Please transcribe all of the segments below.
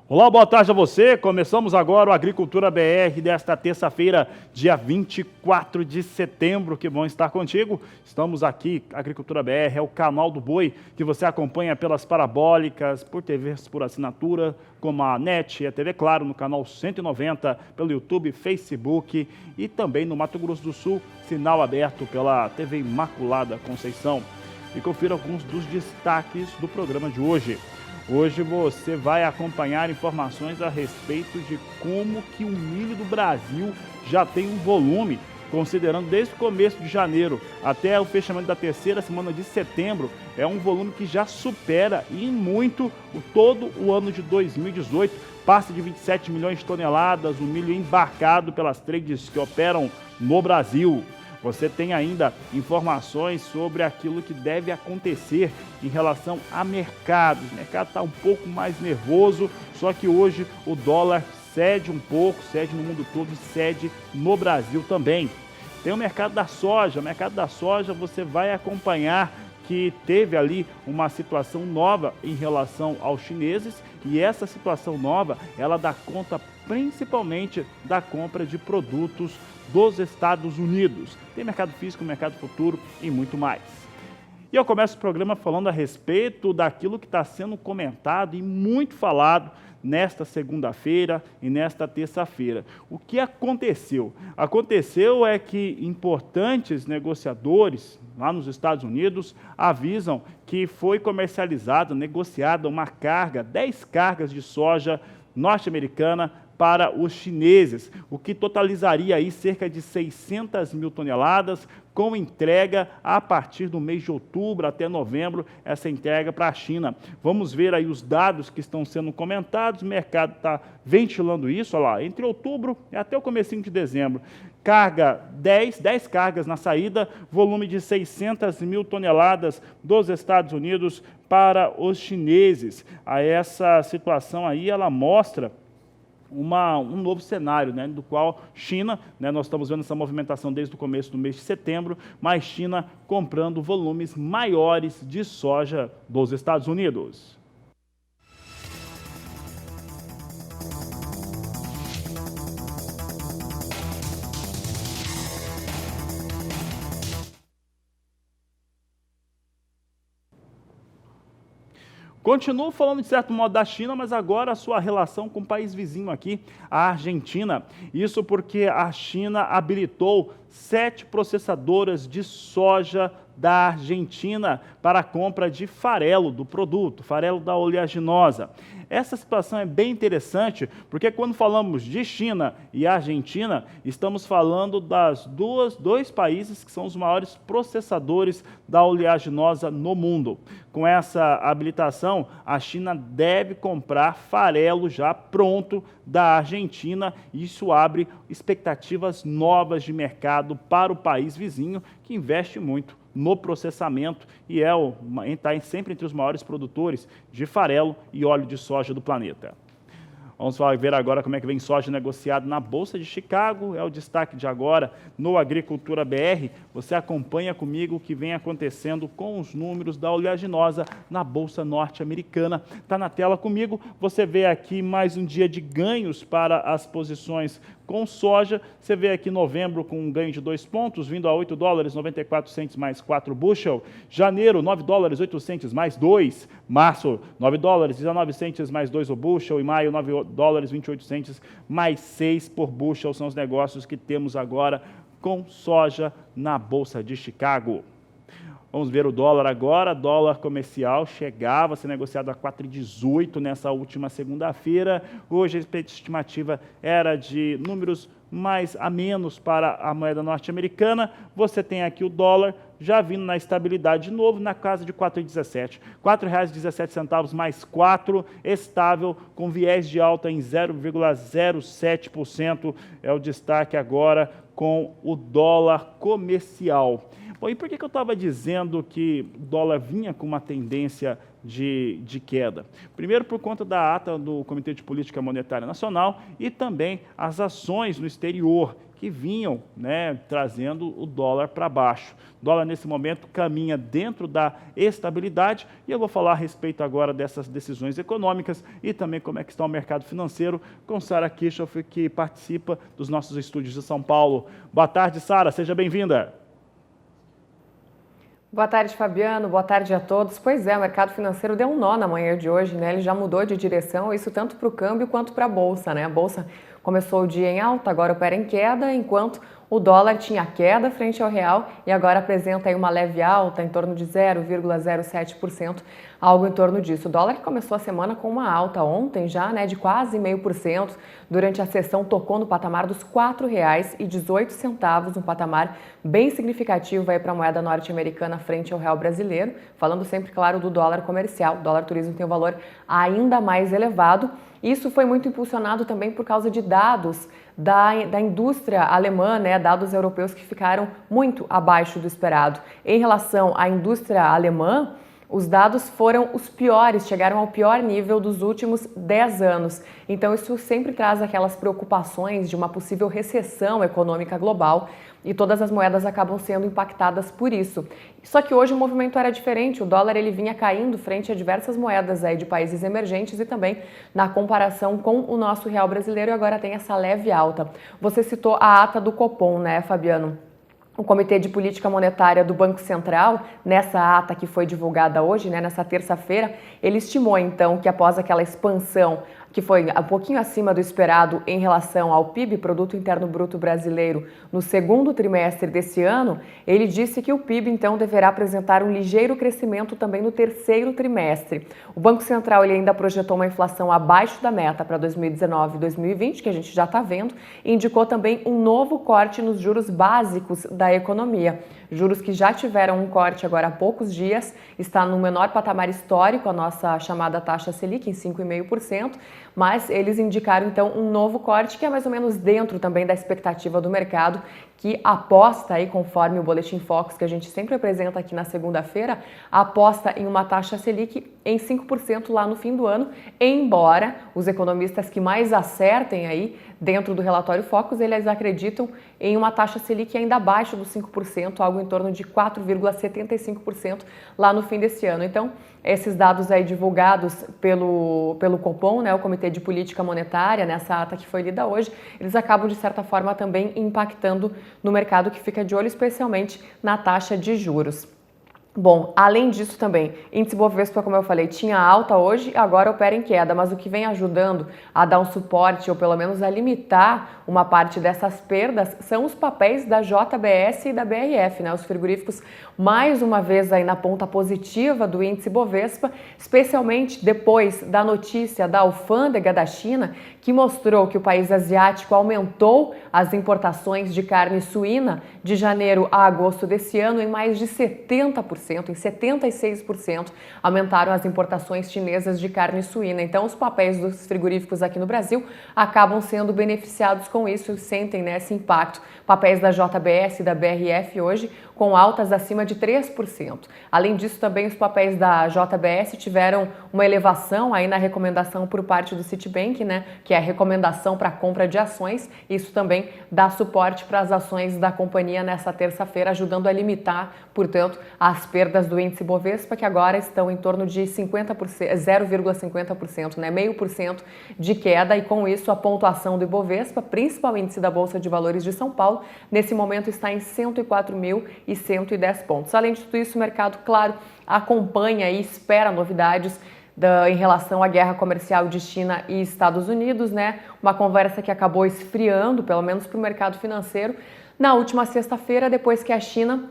Olá, boa tarde a você. Começamos agora o Agricultura BR desta terça-feira, dia 24 de setembro. Que bom estar contigo. Estamos aqui, Agricultura BR é o canal do boi que você acompanha pelas parabólicas, por TVs por assinatura, como a NET e a TV Claro, no canal 190, pelo YouTube, Facebook e também no Mato Grosso do Sul, sinal aberto pela TV Imaculada Conceição. E confira alguns dos destaques do programa de hoje. Hoje você vai acompanhar informações a respeito de como que o milho do Brasil já tem um volume, considerando desde o começo de janeiro até o fechamento da terceira semana de setembro, é um volume que já supera em muito todo o ano de 2018, passa de 27 milhões de toneladas, o milho embarcado pelas trades que operam no Brasil. Você tem ainda informações sobre aquilo que deve acontecer em relação a mercados. O mercado está um pouco mais nervoso, só que hoje o dólar cede um pouco, cede no mundo todo e cede no Brasil também. Tem o mercado da soja. O mercado da soja você vai acompanhar que teve ali uma situação nova em relação aos chineses e essa situação nova, ela dá conta principalmente da compra de produtos dos Estados Unidos. Tem mercado físico, mercado futuro e muito mais. E eu começo o programa falando a respeito daquilo que está sendo comentado e muito falado nesta segunda-feira e nesta terça-feira. O que aconteceu? Aconteceu é que importantes negociadores lá nos Estados Unidos avisam que foi comercializada, negociada uma carga, 10 cargas de soja norte-americana para os chineses, o que totalizaria aí cerca de 600 mil toneladas, com entrega a partir do mês de outubro até novembro, essa entrega para a China. Vamos ver aí os dados que estão sendo comentados, o mercado está ventilando isso, olha lá, entre outubro e até o comecinho de dezembro. Carga 10 cargas na saída, volume de 600 mil toneladas dos Estados Unidos para os chineses. Essa situação aí, ela mostra um novo cenário, né, do qual China, né, nós estamos vendo essa movimentação desde o começo do mês de setembro, mas China comprando volumes maiores de soja dos Estados Unidos. Continuo falando de certo modo da China, mas agora a sua relação com o país vizinho aqui, a Argentina. Isso porque a China habilitou 7 processadoras de soja da Argentina para a compra de farelo do produto, farelo da oleaginosa. Essa situação é bem interessante, porque quando falamos de China e Argentina, estamos falando das dois países que são os maiores processadores da oleaginosa no mundo. Com essa habilitação, a China deve comprar farelo já pronto da Argentina, e isso abre expectativas novas de mercado para o país vizinho, que investe muito no processamento e está sempre entre os maiores produtores de farelo e óleo de soja do planeta. Vamos ver agora como é que vem soja negociado na Bolsa de Chicago, é o destaque de agora no Agricultura BR. Você acompanha comigo o que vem acontecendo com os números da oleaginosa na Bolsa norte-americana. Está na tela comigo, você vê aqui mais um dia de ganhos para as posições com soja. Você vê aqui novembro com um ganho de 2 pontos, vindo a $8,94 mais 4 bushel. Janeiro, $9,08 mais 2. Março, $9,19 mais 2 o bushel. E maio, $9,28 mais 6 por bushel. São os negócios que temos agora com soja na Bolsa de Chicago. Vamos ver o dólar agora. Dólar comercial chegava a ser negociado a 4,18 nessa última segunda-feira. Hoje a estimativa era de números mais a menos para a moeda norte-americana. Você tem aqui o dólar já vindo na estabilidade de novo, na casa de 4,17. R$ 4,17 mais 4, estável, com viés de alta em 0,07%. É o destaque agora com o dólar comercial. Bom, e por que eu estava dizendo que o dólar vinha com uma tendência de queda? Primeiro, por conta da ata do Comitê de Política Monetária Nacional e também as ações no exterior que vinham, né, trazendo o dólar para baixo. O dólar, nesse momento, caminha dentro da estabilidade e eu vou falar a respeito agora dessas decisões econômicas e também como é que está o mercado financeiro com Sara Kirchhoff, que participa dos nossos estúdios de São Paulo. Boa tarde, Sara, seja bem-vinda. Boa tarde, Fabiano. Boa tarde a todos. Pois é, o mercado financeiro deu um nó na manhã de hoje, né? Ele já mudou de direção, isso tanto para o câmbio quanto para a Bolsa, né? A Bolsa começou o dia em alta, agora opera em queda, enquanto o dólar tinha queda frente ao real e agora apresenta aí uma leve alta em torno de 0,07%, algo em torno disso. O dólar que começou a semana com uma alta ontem já, né, de quase 0,5%, durante a sessão tocou no patamar dos R$ 4,18, um patamar bem significativo aí para a moeda norte-americana frente ao real brasileiro, falando sempre, claro, do dólar comercial. O dólar turismo tem um valor ainda mais elevado. Isso foi muito impulsionado também por causa de dados da indústria alemã, né, dados europeus que ficaram muito abaixo do esperado. Em relação à indústria alemã, os dados foram os piores, chegaram ao pior nível dos últimos 10 anos. Então isso sempre traz aquelas preocupações de uma possível recessão econômica global e todas as moedas acabam sendo impactadas por isso. Só que hoje o movimento era diferente, o dólar ele vinha caindo frente a diversas moedas aí de países emergentes e também na comparação com o nosso real brasileiro e agora tem essa leve alta. Você citou a ata do Copom, né, Fabiano? O Comitê de Política Monetária do Banco Central, nessa ata que foi divulgada hoje, né, nessa terça-feira, ele estimou então que após aquela expansão que foi um pouquinho acima do esperado em relação ao PIB, Produto Interno Bruto Brasileiro, no segundo trimestre desse ano, ele disse que o PIB então deverá apresentar um ligeiro crescimento também no terceiro trimestre. O Banco Central ele ainda projetou uma inflação abaixo da meta para 2019 e 2020, que a gente já está vendo, e indicou também um novo corte nos juros básicos da economia. Juros que já tiveram um corte agora há poucos dias, está no menor patamar histórico, a nossa chamada taxa Selic, em 5,5%, mas eles indicaram então um novo corte que é mais ou menos dentro também da expectativa do mercado, que aposta aí, conforme o Boletim Focus, que a gente sempre apresenta aqui na segunda-feira, aposta em uma taxa Selic em 5% lá no fim do ano, embora os economistas que mais acertem aí dentro do relatório Focus, eles acreditam em uma taxa Selic ainda abaixo dos 5%, algo em torno de 4,75% lá no fim desse ano. Então, esses dados aí divulgados pelo Copom, né, o Comitê de Política Monetária, nessa ata que foi lida hoje, eles acabam, de certa forma, também impactando no mercado que fica de olho, especialmente na taxa de juros. Bom, além disso também, índice Bovespa, como eu falei, tinha alta hoje, agora opera em queda, mas o que vem ajudando a dar um suporte ou pelo menos a limitar uma parte dessas perdas são os papéis da JBS e da BRF, né? Os frigoríficos mais uma vez aí na ponta positiva do índice Bovespa, especialmente depois da notícia da alfândega da China, que mostrou que o país asiático aumentou as importações de carne suína de janeiro a agosto desse ano em mais de 70%. Em 76% aumentaram as importações chinesas de carne suína. Então, os papéis dos frigoríficos aqui no Brasil acabam sendo beneficiados com isso e sentem, né, esse impacto. Papéis da JBS e da BRF hoje com altas acima de 3%. Além disso, também os papéis da JBS tiveram uma elevação aí na recomendação por parte do Citibank, né, que é a recomendação para a compra de ações. Isso também dá suporte para as ações da companhia nessa terça-feira, ajudando a limitar, portanto, as perdas do índice Bovespa, que agora estão em torno de 50%, 0,50%, né, 0,5% de queda, e com isso a pontuação do Ibovespa, principal índice da Bolsa de Valores de São Paulo, nesse momento está em 104.110 pontos. Além de tudo isso, o mercado, claro, acompanha e espera novidades em relação à guerra comercial de China e Estados Unidos, né? Uma conversa que acabou esfriando, pelo menos para o mercado financeiro, na última sexta-feira, depois que a China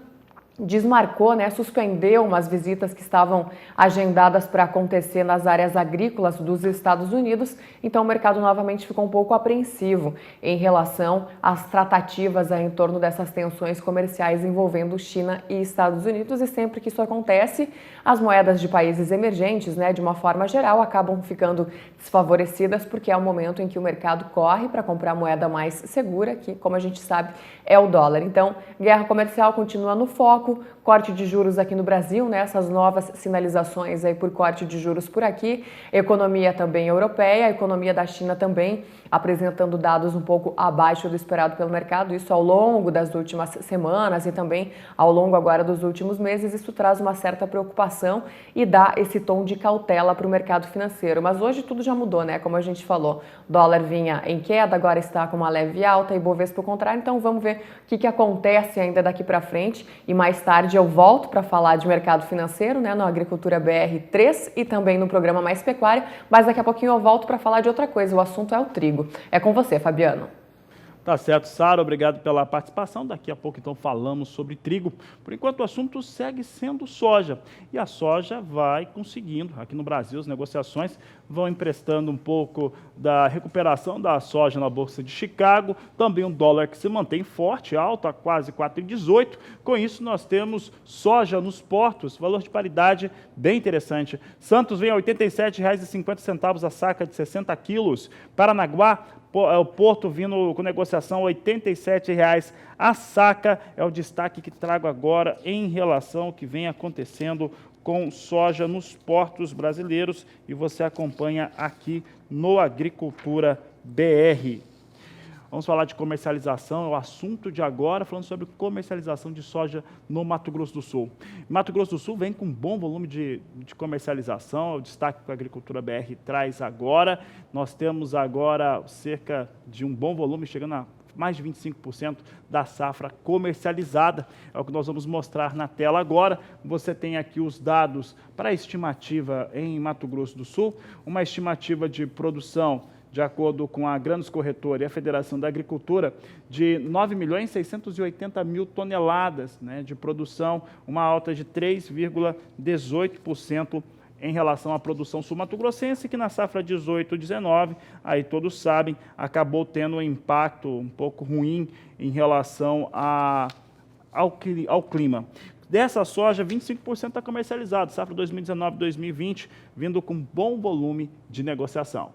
desmarcou, né, suspendeu umas visitas que estavam agendadas para acontecer nas áreas agrícolas dos Estados Unidos. Então o mercado novamente ficou um pouco apreensivo em relação às tratativas em torno dessas tensões comerciais envolvendo China e Estados Unidos, e sempre que isso acontece, as moedas de países emergentes, né, de uma forma geral, acabam ficando desfavorecidas, porque é o momento em que o mercado corre para comprar a moeda mais segura, que, como a gente sabe, é o dólar. Então, guerra comercial continua no foco. foco, corte de juros aqui no Brasil, né? Essas novas sinalizações aí por corte de juros por aqui, economia também europeia, a economia da China também apresentando dados um pouco abaixo do esperado pelo mercado, isso ao longo das últimas semanas e também ao longo agora dos últimos meses. Isso traz uma certa preocupação e dá esse tom de cautela para o mercado financeiro. Mas hoje tudo já mudou, né? Como a gente falou, o dólar vinha em queda, agora está com uma leve alta e Bovespa ao contrário. Então vamos ver o que acontece ainda daqui para frente e mais tarde eu volto para falar de mercado financeiro, né? No Agricultura BR 3 e também no programa Mais Pecuária, mas daqui a pouquinho eu volto para falar de outra coisa. O assunto é o trigo. É com você, Fabiano. Tá certo, Sara, obrigado pela participação. Daqui a pouco, então, falamos sobre trigo. Por enquanto, o assunto segue sendo soja. E a soja vai conseguindo. Aqui no Brasil, as negociações vão emprestando um pouco da recuperação da soja na Bolsa de Chicago. Também um dólar que se mantém forte, alto, a quase 4,18. Com isso, nós temos soja nos portos, valor de paridade bem interessante. Santos vem a R$ 87,50 a saca de 60 quilos. Paranaguá, o Porto vindo com negociação R$ 87,00 a saca, é o destaque que trago agora em relação ao que vem acontecendo com soja nos portos brasileiros e você acompanha aqui no Agricultura BR. Vamos falar de comercialização, é o assunto de agora, falando sobre comercialização de soja no Mato Grosso do Sul. Mato Grosso do Sul vem com um bom volume de comercialização, é o destaque que a Agricultura BR traz agora. Nós temos agora cerca de um bom volume, chegando a mais de 25% da safra comercializada. É o que nós vamos mostrar na tela agora. Você tem aqui os dados para a estimativa em Mato Grosso do Sul, uma estimativa de produção de acordo com a Grandes Corretora e a Federação da Agricultura, de 9.680.000 toneladas, né, de produção, uma alta de 3,18% em relação à produção sul-mato-grossense, que na safra 18-19, aí todos sabem, acabou tendo um impacto um pouco ruim em relação ao clima. Dessa soja, 25% está comercializado, safra 2019-2020, vindo com bom volume de negociação.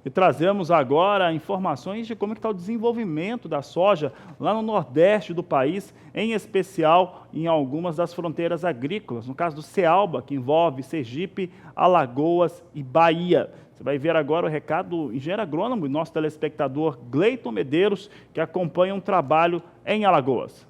E trazemos agora informações de como está o desenvolvimento da soja lá no nordeste do país, em especial em algumas das fronteiras agrícolas, no caso do Cealba, que envolve Sergipe, Alagoas e Bahia. Você vai ver agora o recado do engenheiro agrônomo e nosso telespectador Gleiton Medeiros, que acompanha um trabalho em Alagoas.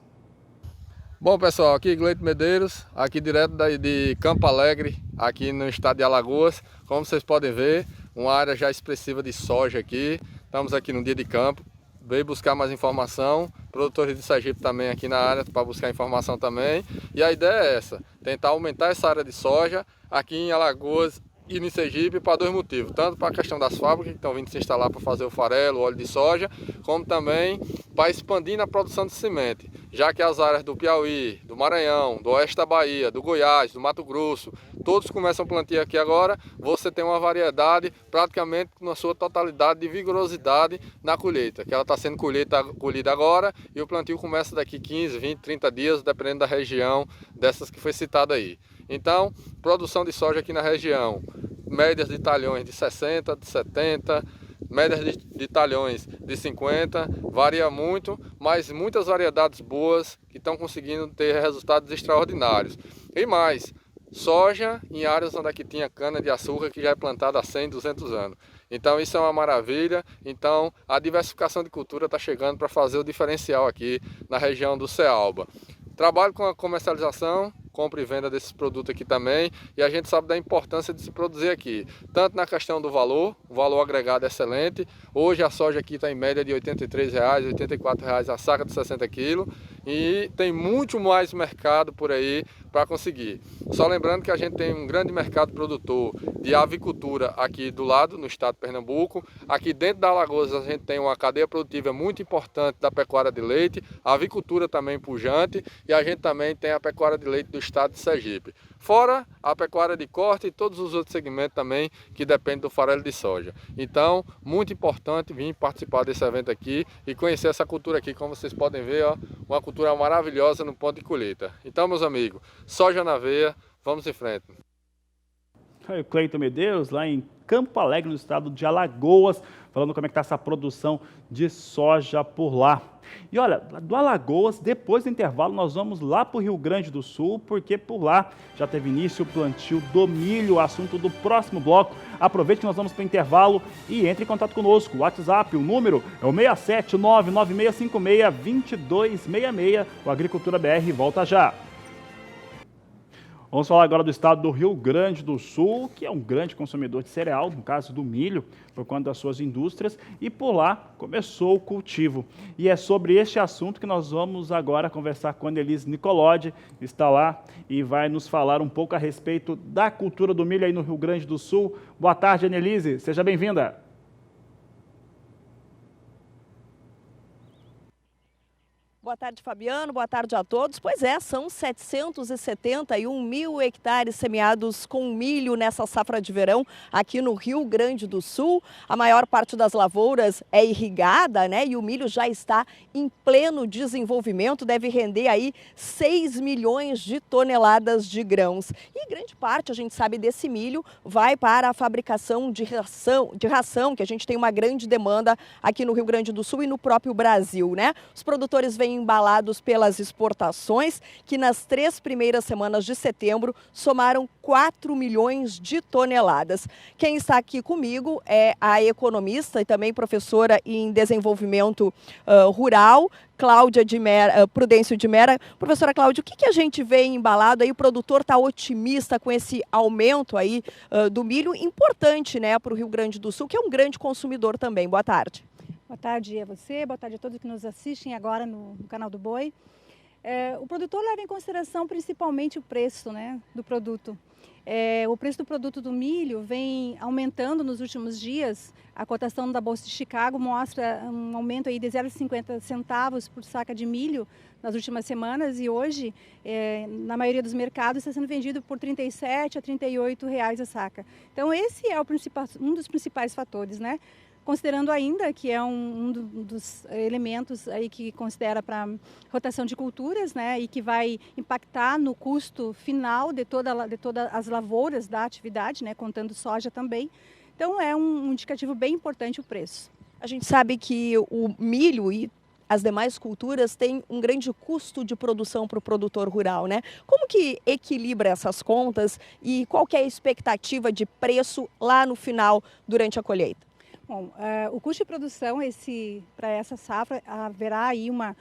Bom, pessoal, aqui Gleiton Medeiros, aqui direto de Campo Alegre, aqui no estado de Alagoas. Como vocês podem ver, uma área já expressiva de soja aqui. Estamos aqui no dia de campo, veio buscar mais informação. Produtores de Sergipe também aqui na área para buscar informação também. E a ideia é essa, tentar aumentar essa área de soja aqui em Alagoas e em Sergipe para dois motivos. Tanto para a questão das fábricas que estão vindo se instalar para fazer o farelo, o óleo de soja, como também para expandir na produção de semente. Já que as áreas do Piauí, do Maranhão, do oeste da Bahia, do Goiás, do Mato Grosso, todos começam a plantar aqui agora, você tem uma variedade praticamente na sua totalidade de vigorosidade na colheita, que ela está sendo colhida agora e o plantio começa daqui 15, 20, 30 dias, dependendo da região dessas que foi citada aí. Então, produção de soja aqui na região, médias de talhões de 60, de 70, médias de talhões de 50, varia muito, mas muitas variedades boas que estão conseguindo ter resultados extraordinários. E mais, soja em áreas onde aqui tinha cana de açúcar que já é plantada há 100, 200 anos. Então isso é uma maravilha. Então a diversificação de cultura está chegando para fazer o diferencial aqui na região do Cealba. Trabalho com a comercialização, compra e venda desses produtos aqui também, e a gente sabe da importância de se produzir aqui, tanto na questão do valor, o valor agregado é excelente. Hoje a soja aqui está em média de R$ 83,00, R$ 84,00 a saca de 60 kg, e tem muito mais mercado por aí para conseguir. Só lembrando que a gente tem um grande mercado produtor de avicultura aqui do lado, no estado de Pernambuco. Aqui dentro da Alagoas a gente tem uma cadeia produtiva muito importante da pecuária de leite, a avicultura também pujante, e a gente também tem a pecuária de leite do estado de Sergipe. Fora a pecuária de corte e todos os outros segmentos também que dependem do farelo de soja. Então, muito importante vir participar desse evento aqui e conhecer essa cultura aqui, como vocês podem ver, ó, uma cultura maravilhosa no ponto de colheita. Então, meus amigos, soja na veia, vamos em frente. O Cleiton Medeiros, lá em Campo Alegre, no estado de Alagoas, falando como é que está essa produção de soja por lá. E olha, do Alagoas, depois do intervalo, nós vamos lá para o Rio Grande do Sul, porque por lá já teve início o plantio do milho, o assunto do próximo bloco. Aproveite que nós vamos para o intervalo e entre em contato conosco. O WhatsApp, o número é o 67996562266. O Agricultura BR volta já. Vamos falar agora do estado do Rio Grande do Sul, que é um grande consumidor de cereal, no caso do milho, por conta das suas indústrias, e por lá começou o cultivo. E é sobre este assunto que nós vamos agora conversar com a Annelise Nicolodi, que está lá e vai nos falar um pouco a respeito da cultura do milho aí no Rio Grande do Sul. Boa tarde, Annelise, seja bem-vinda. Boa tarde, Fabiano. Boa tarde a todos. Pois é, são 771 mil hectares semeados com milho nessa safra de verão aqui no Rio Grande do Sul. A maior parte das lavouras é irrigada, né? E o milho já está em pleno desenvolvimento, deve render aí 6 milhões de toneladas de grãos. E grande parte, a gente sabe, desse milho vai para a fabricação de ração, que a gente tem uma grande demanda aqui no Rio Grande do Sul e no próprio Brasil, né? Os produtores vêm embalados pelas exportações, que nas 3 primeiras semanas de setembro somaram 4 milhões de toneladas. Quem está aqui comigo é a economista e também professora em desenvolvimento rural, Cláudia Prudêncio de Mera. Professora Cláudia, o que a gente vê embalado aí? O produtor está otimista com esse aumento aí do milho, importante, né, para o Rio Grande do Sul, que é um grande consumidor também. Boa tarde. Boa tarde a você, boa tarde a todos que nos assistem agora no canal do Boi. O produtor leva em consideração principalmente o preço, né, do produto. O preço do produto do milho vem aumentando nos últimos dias. A cotação da Bolsa de Chicago mostra um aumento aí de 0,50 centavos por saca de milho nas últimas semanas e hoje, na maioria dos mercados, está sendo vendido por R$ 37 a R$ 38 a saca. Então esse é um dos principais fatores, né? Considerando ainda que é um dos elementos aí que considera para rotação de culturas, né, e que vai impactar no custo final de todas as lavouras da atividade, né, contando soja também. Então é um indicativo bem importante o preço. A gente sabe que o milho e as demais culturas têm um grande custo de produção para o produtor rural, né? Como que equilibra essas contas e qual que é a expectativa de preço lá no final, durante a colheita? Bom, o custo de produção para essa safra haverá aí uma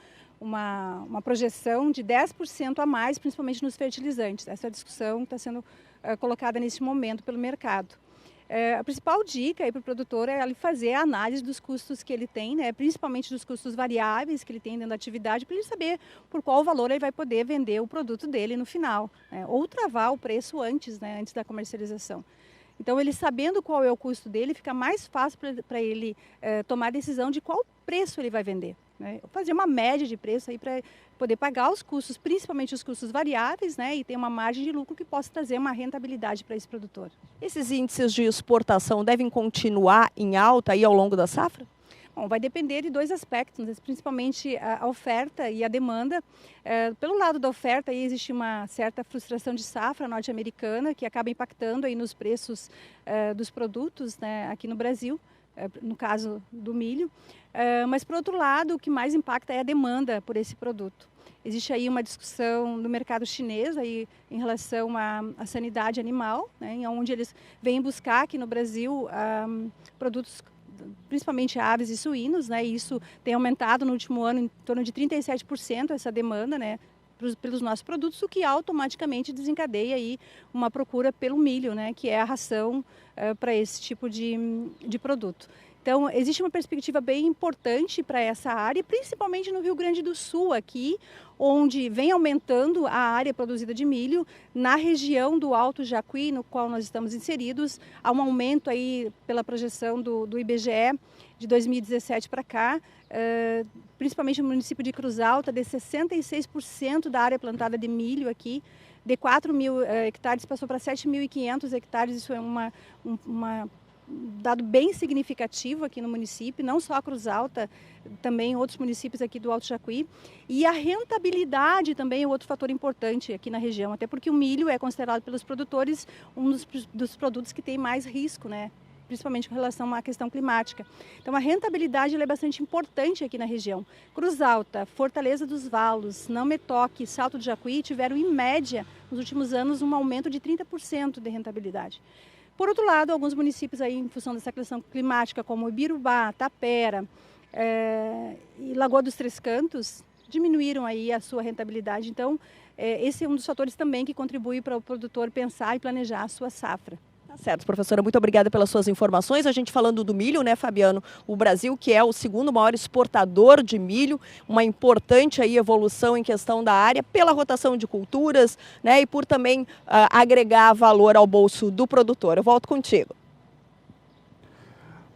projeção de 10% a mais, principalmente nos fertilizantes. Essa discussão está sendo colocada neste momento pelo mercado. A principal dica para o produtor é ele fazer a análise dos custos que ele tem, né, principalmente dos custos variáveis que ele tem dentro da atividade, para ele saber por qual valor ele vai poder vender o produto dele no final, né, ou travar o preço antes, né, antes da comercialização. Então, ele sabendo qual é o custo dele, fica mais fácil para ele tomar a decisão de qual preço ele vai vender, né? Fazer uma média de preço aí para poder pagar os custos, principalmente os custos variáveis, né? E ter uma margem de lucro que possa trazer uma rentabilidade para esse produtor. Esses índices de exportação devem continuar em alta aí ao longo da safra? Bom, vai depender de dois aspectos, principalmente a oferta e a demanda. Pelo lado da oferta, aí existe uma certa frustração de safra norte-americana, que acaba impactando aí nos preços dos produtos, né, aqui no Brasil, no caso do milho. Mas, por outro lado, o que mais impacta é a demanda por esse produto. Existe aí uma discussão no mercado chinês aí, em relação à sanidade animal, né, onde eles vêm buscar aqui no Brasil produtos, principalmente aves e suínos, né? E isso tem aumentado no último ano em torno de 37% essa demanda, né, pelos nossos produtos, o que automaticamente desencadeia aí uma procura pelo milho, né, que é a ração para esse tipo de produto. Então, existe uma perspectiva bem importante para essa área, principalmente no Rio Grande do Sul aqui, onde vem aumentando a área produzida de milho. Na região do Alto Jacuí, no qual nós estamos inseridos, há um aumento aí pela projeção do IBGE de 2017 para cá, principalmente no município de Cruz Alta, de 66% da área plantada de milho aqui, de 4 mil hectares passou para 7.500 hectares, isso é um dado bem significativo aqui no município, não só a Cruz Alta, também outros municípios aqui do Alto Jacuí. E a rentabilidade também é outro fator importante aqui na região, até porque o milho é considerado pelos produtores um dos produtos que tem mais risco, né? Principalmente com relação à questão climática. Então a rentabilidade é bastante importante aqui na região. Cruz Alta, Fortaleza dos Valos, Não Metoque, Salto do Jacuí tiveram em média nos últimos anos um aumento de 30% de rentabilidade. Por outro lado, alguns municípios aí, em função dessa questão climática, como Ibirubá, Tapera e Lagoa dos Três Cantos, diminuíram aí a sua rentabilidade. Então, esse é um dos fatores também que contribui para o produtor pensar e planejar a sua safra. Tá certo, professora, muito obrigada pelas suas informações. A gente falando do milho, né, Fabiano? O Brasil, que é o segundo maior exportador de milho, uma importante aí evolução em questão da área, pela rotação de culturas, né, e por também agregar valor ao bolso do produtor. Eu volto contigo.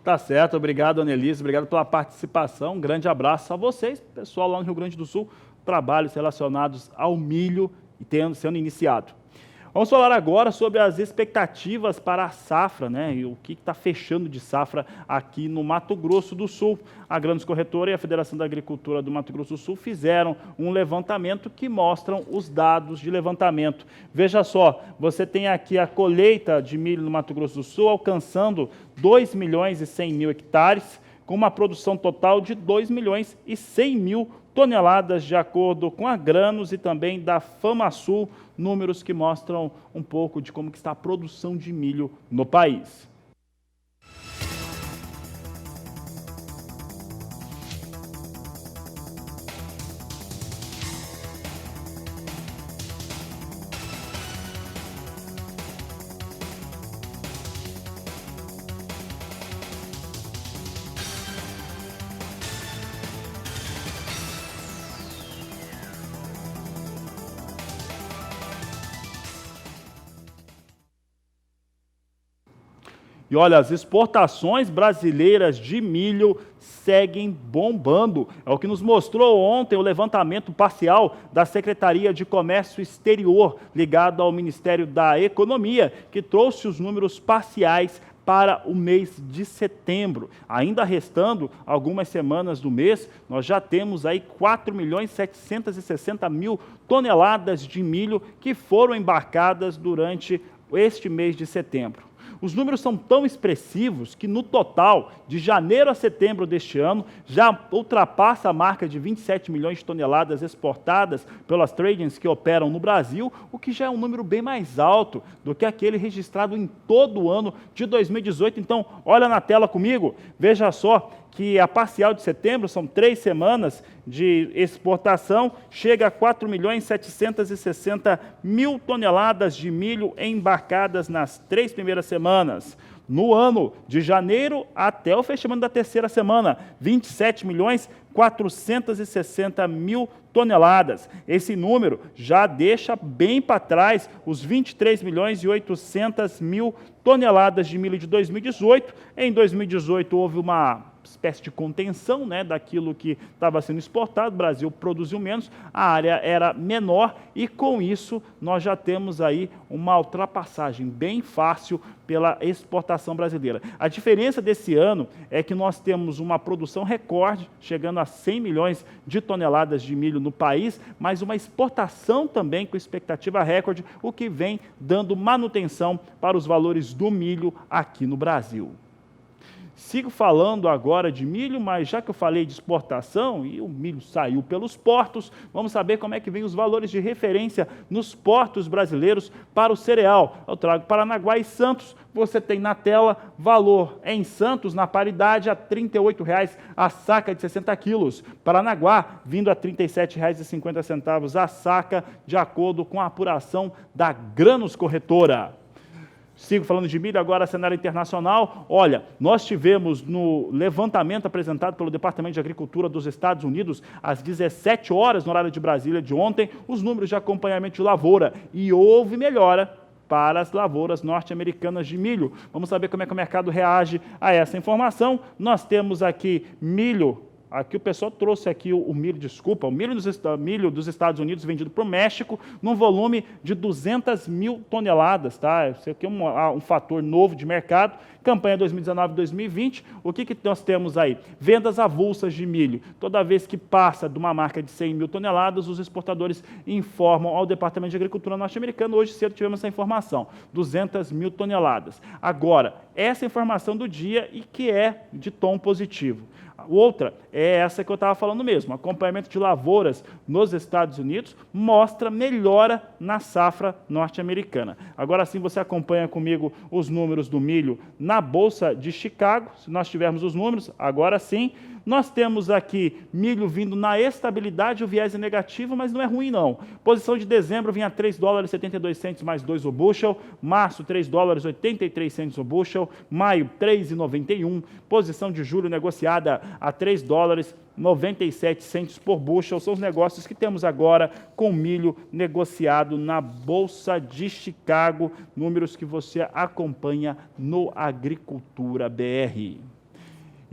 Tá certo, obrigado, Annelise, obrigado pela participação. Um grande abraço a vocês, pessoal lá no Rio Grande do Sul, trabalhos relacionados ao milho e sendo iniciado. Vamos falar agora sobre as expectativas para a safra, né? E o que está fechando de safra aqui no Mato Grosso do Sul. A Grandes Corretora e a Federação da Agricultura do Mato Grosso do Sul fizeram um levantamento que mostram os dados de levantamento. Veja só, você tem aqui a colheita de milho no Mato Grosso do Sul alcançando 2.100.000 hectares, com uma produção total de 2.100.000 toneladas, de acordo com a Granos e também da FamaSul, números que mostram um pouco de como que está a produção de milho no país. E olha, as exportações brasileiras de milho seguem bombando. É o que nos mostrou ontem o levantamento parcial da Secretaria de Comércio Exterior, ligado ao Ministério da Economia, que trouxe os números parciais para o mês de setembro. Ainda restando algumas semanas do mês, nós já temos aí 4.760.000 toneladas de milho que foram embarcadas durante este mês de setembro. Os números são tão expressivos que, no total, de janeiro a setembro deste ano, já ultrapassa a marca de 27 milhões de toneladas exportadas pelas tradings que operam no Brasil, o que já é um número bem mais alto do que aquele registrado em todo o ano de 2018. Então, olha na tela comigo, veja só que a parcial de setembro, são 3 semanas de exportação, chega a 4.760.000 toneladas de milho embarcadas nas 3 primeiras semanas. No ano de janeiro até o fechamento da terceira semana, 27.460.000 toneladas. Esse número já deixa bem para trás os 23.800.000 toneladas de milho de 2018. Em 2018 houve uma espécie de contenção, né, daquilo que estava sendo exportado, o Brasil produziu menos, a área era menor e com isso nós já temos aí uma ultrapassagem bem fácil pela exportação brasileira. A diferença desse ano é que nós temos uma produção recorde, chegando a 100 milhões de toneladas de milho no país, mas uma exportação também com expectativa recorde, o que vem dando manutenção para os valores do milho aqui no Brasil. Sigo falando agora de milho, mas já que eu falei de exportação e o milho saiu pelos portos, vamos saber como é que vem os valores de referência nos portos brasileiros para o cereal. Eu trago Paranaguá e Santos. Você tem na tela valor em Santos, na paridade, a R$ 38,00 a saca de 60 quilos. Paranaguá, vindo a R$ 37,50 a saca, de acordo com a apuração da Granos Corretora. Sigo falando de milho, agora cenário internacional. Olha, nós tivemos no levantamento apresentado pelo Departamento de Agricultura dos Estados Unidos, às 17 horas, no horário de Brasília de ontem, os números de acompanhamento de lavoura. E houve melhora para as lavouras norte-americanas de milho. Vamos saber como é que o mercado reage a essa informação. Nós temos aqui milho. Aqui o pessoal trouxe aqui o milho, desculpa, o milho dos Estados Unidos vendido para o México num volume de 200 mil toneladas, tá? Isso aqui é um fator novo de mercado. Campanha 2019-2020, o que nós temos aí? Vendas avulsas de milho. Toda vez que passa de uma marca de 100 mil toneladas, os exportadores informam ao Departamento de Agricultura norte-americano. Hoje cedo tivemos essa informação, 200 mil toneladas. Agora, essa informação do dia e que é de tom positivo. Outra é essa que eu estava falando mesmo, acompanhamento de lavouras nos Estados Unidos mostra melhora na safra norte-americana. Agora sim você acompanha comigo os números do milho na Bolsa de Chicago, se nós tivermos os números, agora sim. Nós temos aqui milho vindo na estabilidade, o viés é negativo, mas não é ruim não. Posição de dezembro vinha a $3,72 mais 2 o bushel, março $3,83 o bushel, maio 3,91, posição de julho negociada a $3,97 por bushel. São os negócios que temos agora com milho negociado na Bolsa de Chicago, números que você acompanha no Agricultura BR.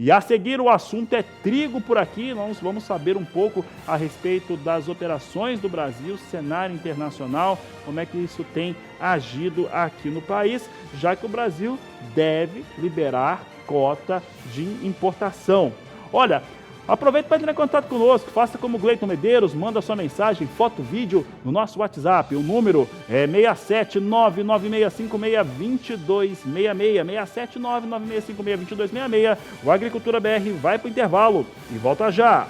E a seguir o assunto é trigo por aqui, nós vamos saber um pouco a respeito das operações do Brasil, cenário internacional, como é que isso tem agido aqui no país, já que o Brasil deve liberar cota de importação. Olha, aproveita para entrar em contato conosco, faça como o Gleito Medeiros, manda sua mensagem, foto, vídeo no nosso WhatsApp. O número é 67996562266, 67996562266. O Agricultura BR vai para o intervalo e volta já.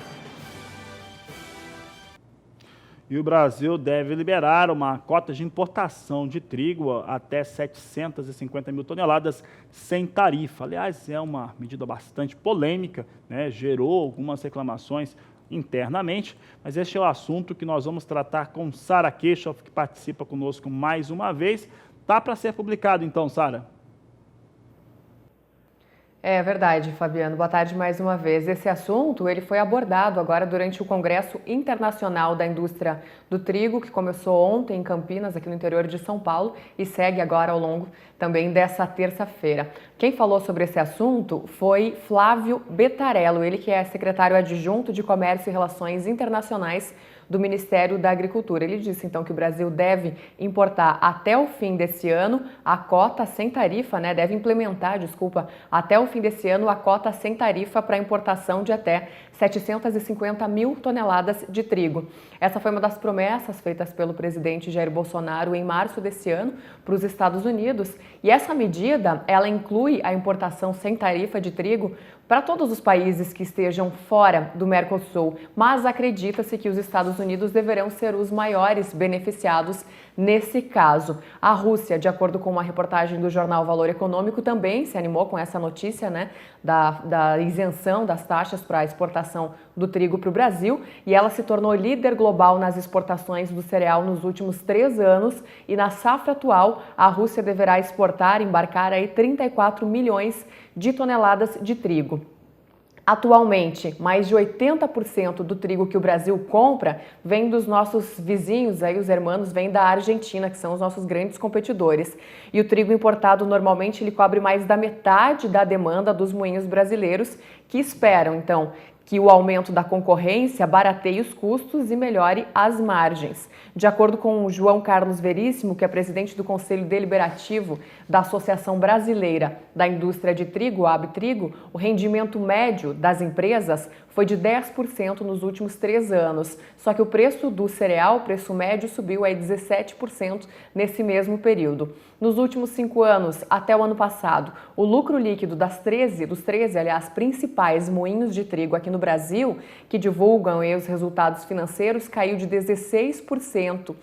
E o Brasil deve liberar uma cota de importação de trigo até 750 mil toneladas sem tarifa. Aliás, é uma medida bastante polêmica, né? Gerou algumas reclamações internamente, mas este é o assunto que nós vamos tratar com Sara Kirchhoff, que participa conosco mais uma vez. Tá para ser publicado então, Sara? É verdade, Fabiano. Boa tarde mais uma vez. Esse assunto ele foi abordado agora durante o Congresso Internacional da Indústria do Trigo, que começou ontem em Campinas, aqui no interior de São Paulo, e segue agora ao longo também dessa terça-feira. Quem falou sobre esse assunto foi Flávio Bettarello, ele que é secretário adjunto de Comércio e Relações Internacionais do Ministério da Agricultura. Ele disse, então, que o Brasil deve importar até o fim desse ano a cota sem tarifa, né? Deve implementar, até o fim desse ano a cota sem tarifa para importação de até 750 mil toneladas de trigo. Essa foi uma das promessas feitas pelo presidente Jair Bolsonaro em março desse ano para os Estados Unidos. E essa medida, ela inclui a importação sem tarifa de trigo para todos os países que estejam fora do Mercosul, mas acredita-se que os Estados Unidos deverão ser os maiores beneficiados nesse caso. A Rússia, de acordo com uma reportagem do jornal Valor Econômico, também se animou com essa notícia, né, da isenção das taxas para a exportação do trigo para o Brasil, e ela se tornou líder global nas exportações do cereal nos últimos 3 anos, e na safra atual a Rússia deverá embarcar aí 34 milhões de toneladas de trigo. Atualmente, mais de 80% do trigo que o Brasil compra vem dos nossos vizinhos, aí os hermanos vêm da Argentina, que são os nossos grandes competidores. E o trigo importado normalmente ele cobre mais da metade da demanda dos moinhos brasileiros, que esperam então que o aumento da concorrência barateie os custos e melhore as margens. De acordo com o João Carlos Veríssimo, que é presidente do Conselho Deliberativo da Associação Brasileira da Indústria de Trigo, ABTrigo, o rendimento médio das empresas foi de 10% nos últimos 3 anos. Só que o preço do cereal, o preço médio, subiu aí 17% nesse mesmo período. Nos últimos 5 anos, até o ano passado, o lucro líquido dos 13 principais moinhos de trigo aqui no Brasil, que divulgam os resultados financeiros, caiu de 16%.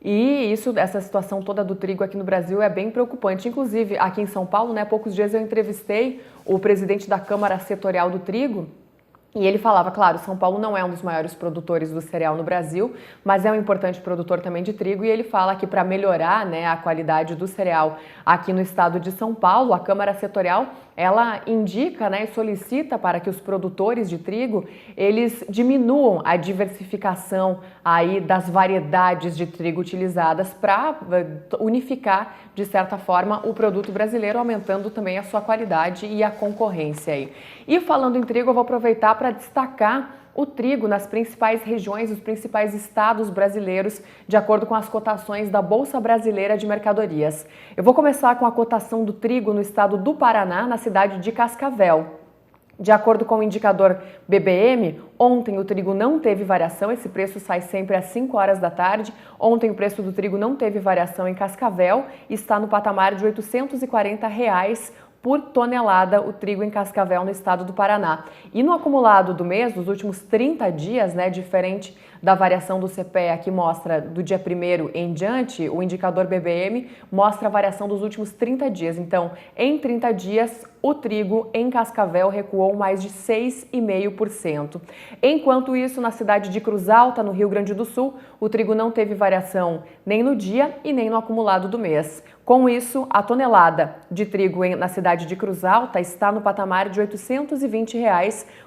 E essa situação toda do trigo aqui no Brasil é bem preocupante. Inclusive, aqui em São Paulo, né, há poucos dias eu entrevistei o presidente da Câmara Setorial do Trigo, E ele falava, claro, São Paulo não é um dos maiores produtores do cereal no Brasil, mas é um importante produtor também de trigo, e ele fala que para melhorar, né, a qualidade do cereal aqui no estado de São Paulo, a Câmara Setorial, ela indica, né, e solicita para que os produtores de trigo, eles diminuam a diversificação aí das variedades de trigo utilizadas para unificar, de certa forma, o produto brasileiro, aumentando também a sua qualidade e a concorrência aí. E falando em trigo, eu vou aproveitar para destacar o trigo nas principais regiões, os principais estados brasileiros, de acordo com as cotações da Bolsa Brasileira de Mercadorias. Eu vou começar com a cotação do trigo no estado do Paraná, na cidade de Cascavel. De acordo com o indicador BBM, ontem o trigo não teve variação, esse preço sai sempre às 5 horas da tarde. Ontem o preço do trigo não teve variação em Cascavel, está no patamar de R$ 840 por tonelada o trigo em Cascavel, no estado do Paraná. E no acumulado do mês, dos últimos 30 dias, né, diferente da variação do CPEA que mostra do dia 1º em diante, o indicador BBM mostra a variação dos últimos 30 dias. Então, em 30 dias, o trigo em Cascavel recuou mais de 6,5%. Enquanto isso, na cidade de Cruz Alta, no Rio Grande do Sul, o trigo não teve variação nem no dia e nem no acumulado do mês. Com isso, a tonelada de trigo na cidade de Cruz Alta está no patamar de R$ 820,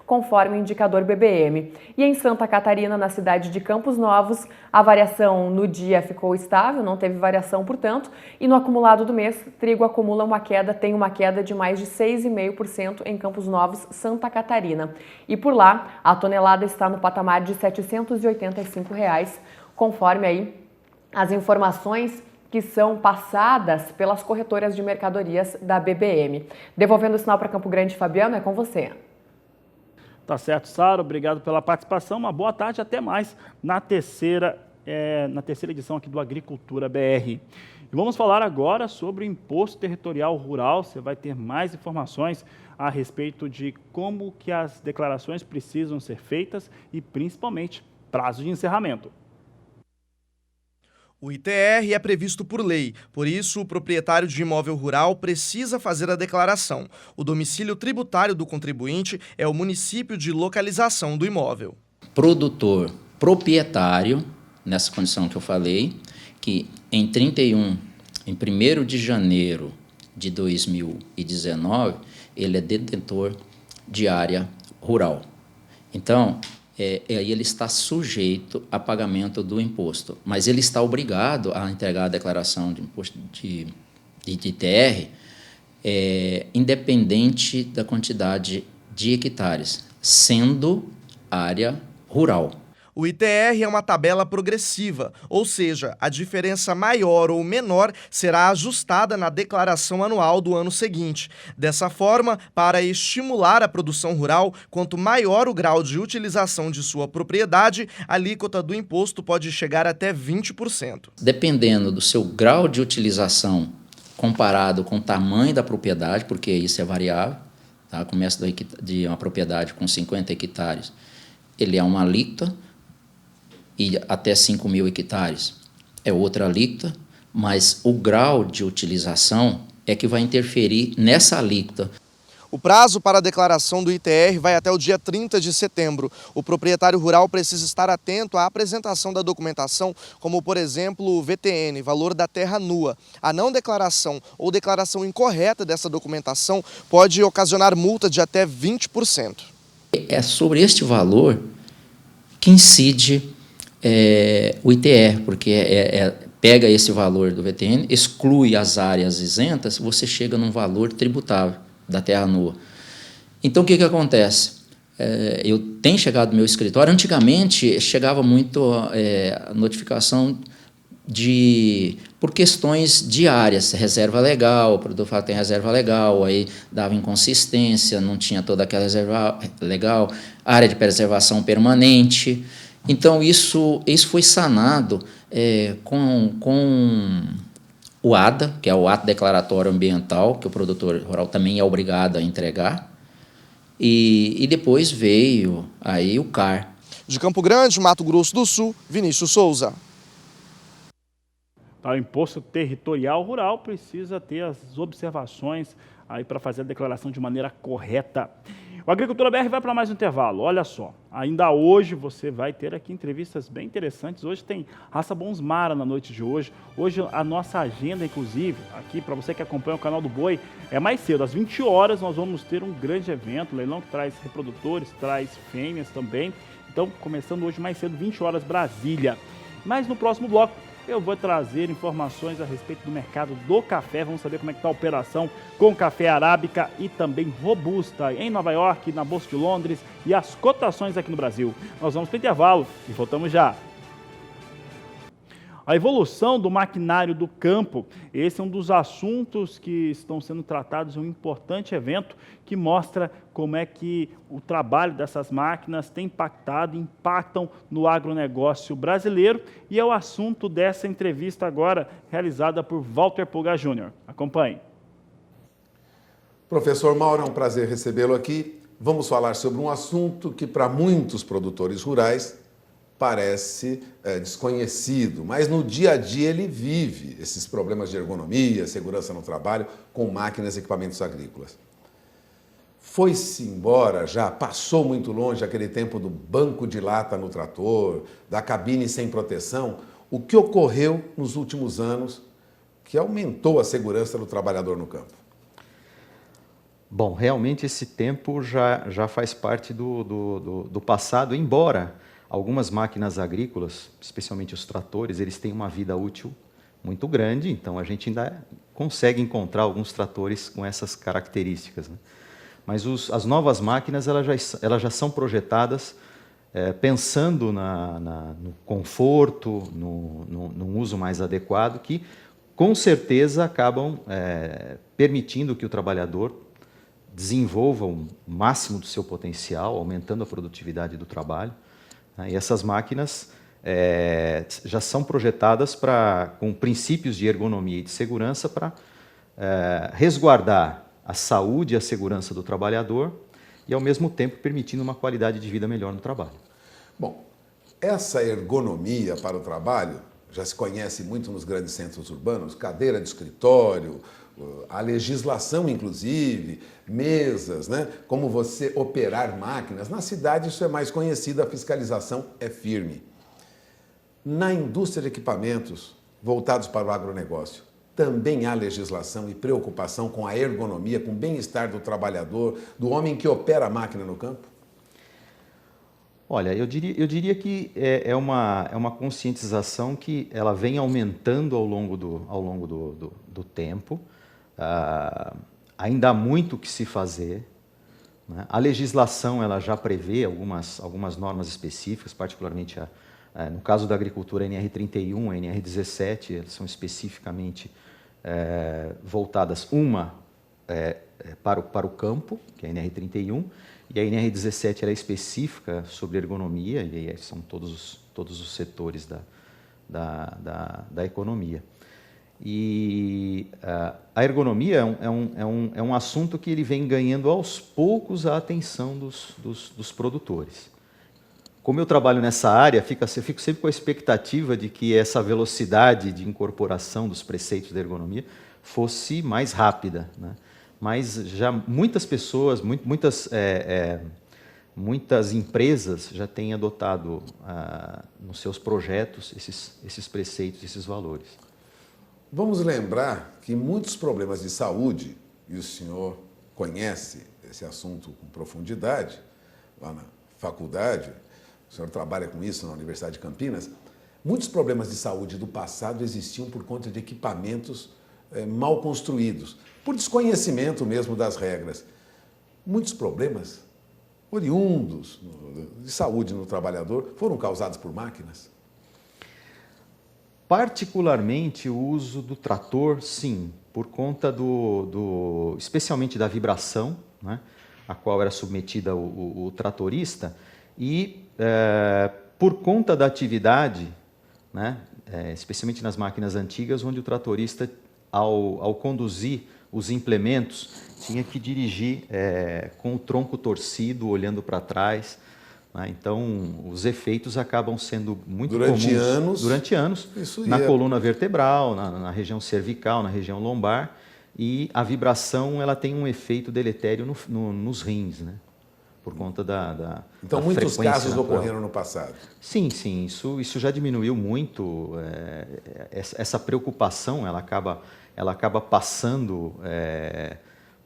conforme o indicador BBM. E em Santa Catarina, na cidade de Campos Novos, a variação no dia ficou estável, não teve variação, portanto, e no acumulado do mês, trigo acumula tem uma queda de mais de 6,5% em Campos Novos, Santa Catarina. E por lá, a tonelada está no patamar de R$ 785, conforme aí as informações que são passadas pelas corretoras de mercadorias da BBM. Devolvendo o sinal para Campo Grande, Fabiano, é com você. Tá certo, Sara, obrigado pela participação, uma boa tarde, até mais na terceira edição aqui do Agricultura BR. E vamos falar agora sobre o Imposto Territorial Rural. Você vai ter mais informações a respeito de como que as declarações precisam ser feitas e, principalmente, prazo de encerramento. O ITR é previsto por lei, por isso o proprietário de imóvel rural precisa fazer a declaração. O domicílio tributário do contribuinte é o município de localização do imóvel. Produtor proprietário, nessa condição que eu falei, que em 1º de janeiro de 2019, ele é detentor de área rural. Então, ele está sujeito a pagamento do imposto, mas ele está obrigado a entregar a declaração de imposto de ITR, independente da quantidade de hectares, sendo área rural. O ITR é uma tabela progressiva, ou seja, a diferença maior ou menor será ajustada na declaração anual do ano seguinte. Dessa forma, para estimular a produção rural, quanto maior o grau de utilização de sua propriedade, a alíquota do imposto pode chegar até 20%. Dependendo do seu grau de utilização comparado com o tamanho da propriedade, porque isso é variável, tá? Começa de uma propriedade com 50 hectares, ele é uma alíquota, e até 5.000 hectares é outra alíquota, mas o grau de utilização é que vai interferir nessa alíquota. O prazo para a declaração do ITR vai até o dia 30 de setembro. O proprietário rural precisa estar atento à apresentação da documentação, como, por exemplo, o VTN, valor da terra nua. A não declaração ou declaração incorreta dessa documentação pode ocasionar multa de até 20%. É sobre este valor que incide o ITR, porque pega esse valor do VTN, exclui as áreas isentas, você chega num valor tributável da terra nua. Então, o que acontece? Eu tenho chegado no meu escritório, antigamente chegava muito a notificação por questões diárias, reserva legal, o produtor fala que tem reserva legal, aí dava inconsistência, não tinha toda aquela reserva legal, área de preservação permanente. Então, isso foi sanado com o ADA, que é o Ato Declaratório Ambiental, que o produtor rural também é obrigado a entregar, e depois veio aí o CAR. De Campo Grande, Mato Grosso do Sul, Vinícius Souza. O Imposto Territorial Rural precisa ter as observações aí para fazer a declaração de maneira correta. O Agricultura BR vai para mais um intervalo. Olha só, ainda hoje você vai ter aqui entrevistas bem interessantes. Hoje tem Raça Bons Mara na noite de hoje. Hoje a nossa agenda, inclusive, aqui para você que acompanha o canal do Boi, é mais cedo. Às 20 horas nós vamos ter um grande evento, leilão que traz reprodutores, traz fêmeas também. Então, começando hoje mais cedo, 20 horas Brasília. Mas no próximo bloco, eu vou trazer informações a respeito do mercado do café. Vamos saber como é que está a operação com café arábica e também robusta em Nova York, na Bolsa de Londres e as cotações aqui no Brasil. Nós vamos para o intervalo e voltamos já. A evolução do maquinário do campo, esse é um dos assuntos que estão sendo tratados em um importante evento que mostra como é que o trabalho dessas máquinas tem impactam no agronegócio brasileiro, e é o assunto dessa entrevista agora realizada por Walter Pulga Jr. Acompanhe. Professor Mauro, é um prazer recebê-lo aqui. Vamos falar sobre um assunto que para muitos produtores rurais parece desconhecido, mas no dia a dia ele vive esses problemas de ergonomia, segurança no trabalho com máquinas e equipamentos agrícolas. Foi-se embora já, passou muito longe aquele tempo do banco de lata no trator, da cabine sem proteção. O que ocorreu nos últimos anos que aumentou a segurança do trabalhador no campo? Bom, realmente esse tempo já faz parte do passado, embora algumas máquinas agrícolas, especialmente os tratores, eles têm uma vida útil muito grande, então a gente ainda consegue encontrar alguns tratores com essas características, né? Mas as novas máquinas elas já são projetadas pensando no conforto, no uso mais adequado, que com certeza acabam permitindo que o trabalhador desenvolva o máximo do seu potencial, aumentando a produtividade do trabalho. E essas máquinas já são projetadas com princípios de ergonomia e de segurança para resguardar a saúde e a segurança do trabalhador e, ao mesmo tempo, permitindo uma qualidade de vida melhor no trabalho. Bom, essa ergonomia para o trabalho já se conhece muito nos grandes centros urbanos, cadeira de escritório, a legislação, inclusive, mesas, né? Como você operar máquinas. Na cidade isso é mais conhecido, a fiscalização é firme. Na indústria de equipamentos voltados para o agronegócio, também há legislação e preocupação com a ergonomia, com o bem-estar do trabalhador, do homem que opera a máquina no campo? Olha, eu diria que é uma conscientização que ela vem aumentando ao longo do tempo. Ainda há muito o que se fazer, né? A legislação ela já prevê algumas normas específicas, particularmente no caso da agricultura, a NR31, a NR17, elas são especificamente voltadas, uma para o campo, que é a NR31, e a NR17 ela é específica sobre ergonomia, e aí são todos os setores da economia. E a ergonomia é um assunto que ele vem ganhando aos poucos a atenção dos produtores. Como eu trabalho nessa área, eu fico sempre com a expectativa de que essa velocidade de incorporação dos preceitos da ergonomia fosse mais rápida, né? Mas já muitas pessoas, muitas empresas já têm adotado nos seus projetos esses preceitos, esses valores. Vamos lembrar que muitos problemas de saúde, e o senhor conhece esse assunto com profundidade, lá na faculdade, o senhor trabalha com isso na Universidade de Campinas, muitos problemas de saúde do passado existiam por conta de equipamentos mal construídos, por desconhecimento mesmo das regras. Muitos problemas oriundos de saúde no trabalhador foram causados por máquinas? Particularmente o uso do trator, sim, por conta especialmente da vibração, né, a qual era submetida o tratorista, e por conta da atividade, né, especialmente nas máquinas antigas, onde o tratorista, ao conduzir os implementos, tinha que dirigir com o tronco torcido, olhando para trás. Então, os efeitos acabam sendo muito comuns durante anos na coluna vertebral, na região cervical, na região lombar, e a vibração ela tem um efeito deletério nos rins, né? por conta da Então, da muitos frequência casos natural. ocorreram no passado. Sim, sim, isso já diminuiu muito. Essa preocupação, ela acaba passando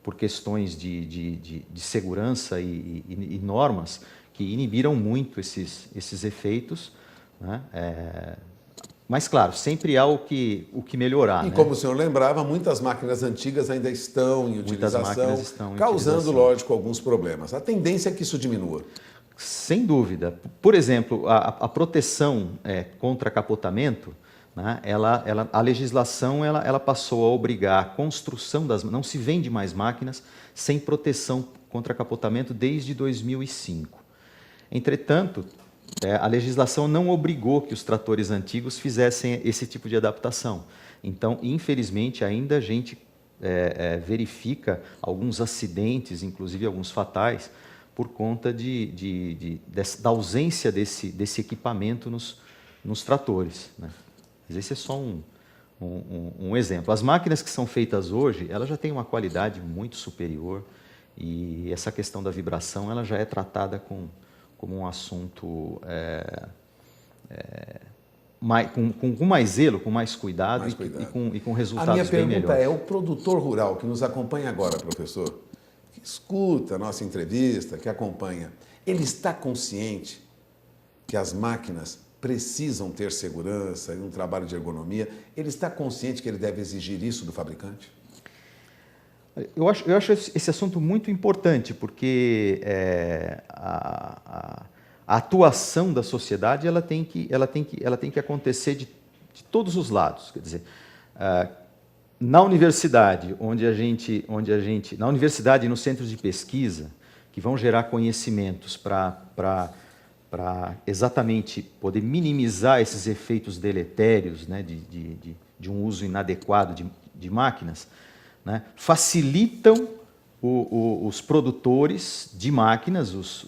por questões de segurança e normas que inibiram muito esses efeitos, né? Mas, claro, sempre há o que melhorar. E né? como o senhor lembrava, muitas máquinas antigas ainda estão em utilização, causando, lógico, alguns problemas. A tendência é que isso diminua. Sem dúvida. Por exemplo, a proteção contra capotamento, né, a legislação ela passou a obrigar a construção das... Não se vende mais máquinas sem proteção contra capotamento desde 2005. Entretanto, a legislação não obrigou que os tratores antigos fizessem esse tipo de adaptação. Então, infelizmente, ainda a gente verifica alguns acidentes, inclusive alguns fatais, por conta da ausência desse equipamento nos tratores, né? Mas esse é só um exemplo. As máquinas que são feitas hoje, elas já têm uma qualidade muito superior e essa questão da vibração ela já é tratada como um assunto com mais zelo, com mais cuidado, e com resultados bem melhores. A minha pergunta é, o produtor rural que nos acompanha agora, professor, que escuta a nossa entrevista, que acompanha, ele está consciente que as máquinas precisam ter segurança e um trabalho de ergonomia? Ele está consciente que ele deve exigir isso do fabricante? Eu acho esse assunto muito importante, porque a atuação da sociedade ela tem que acontecer de todos os lados. Quer dizer, na universidade, na universidade e nos centros de pesquisa, que vão gerar conhecimentos para exatamente poder minimizar esses efeitos deletérios, né, de um uso inadequado de máquinas, né, facilitam os produtores de máquinas, os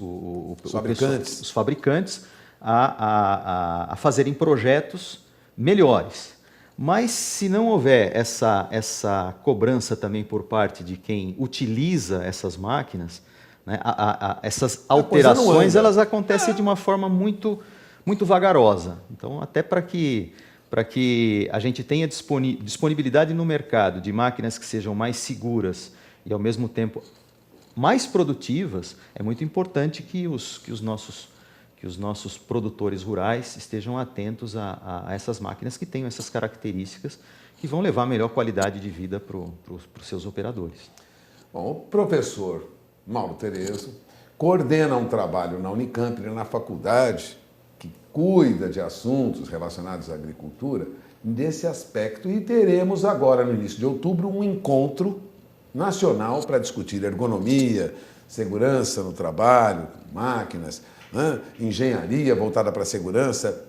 fabricantes, a fazerem projetos melhores. Mas se não houver essa cobrança também por parte de quem utiliza essas máquinas, né, essas alterações elas acontecem de uma forma muito, muito vagarosa. Então, até para que a gente tenha disponibilidade no mercado de máquinas que sejam mais seguras e, ao mesmo tempo, mais produtivas, é muito importante que os nossos produtores rurais estejam atentos a essas máquinas que tenham essas características que vão levar a melhor qualidade de vida para os seus operadores. Bom, o professor Mauro Terezo coordena um trabalho na Unicamp, na faculdade, que cuida de assuntos relacionados à agricultura, nesse aspecto, e teremos agora, no início de outubro, um encontro nacional para discutir ergonomia, segurança no trabalho, máquinas, engenharia voltada para a segurança.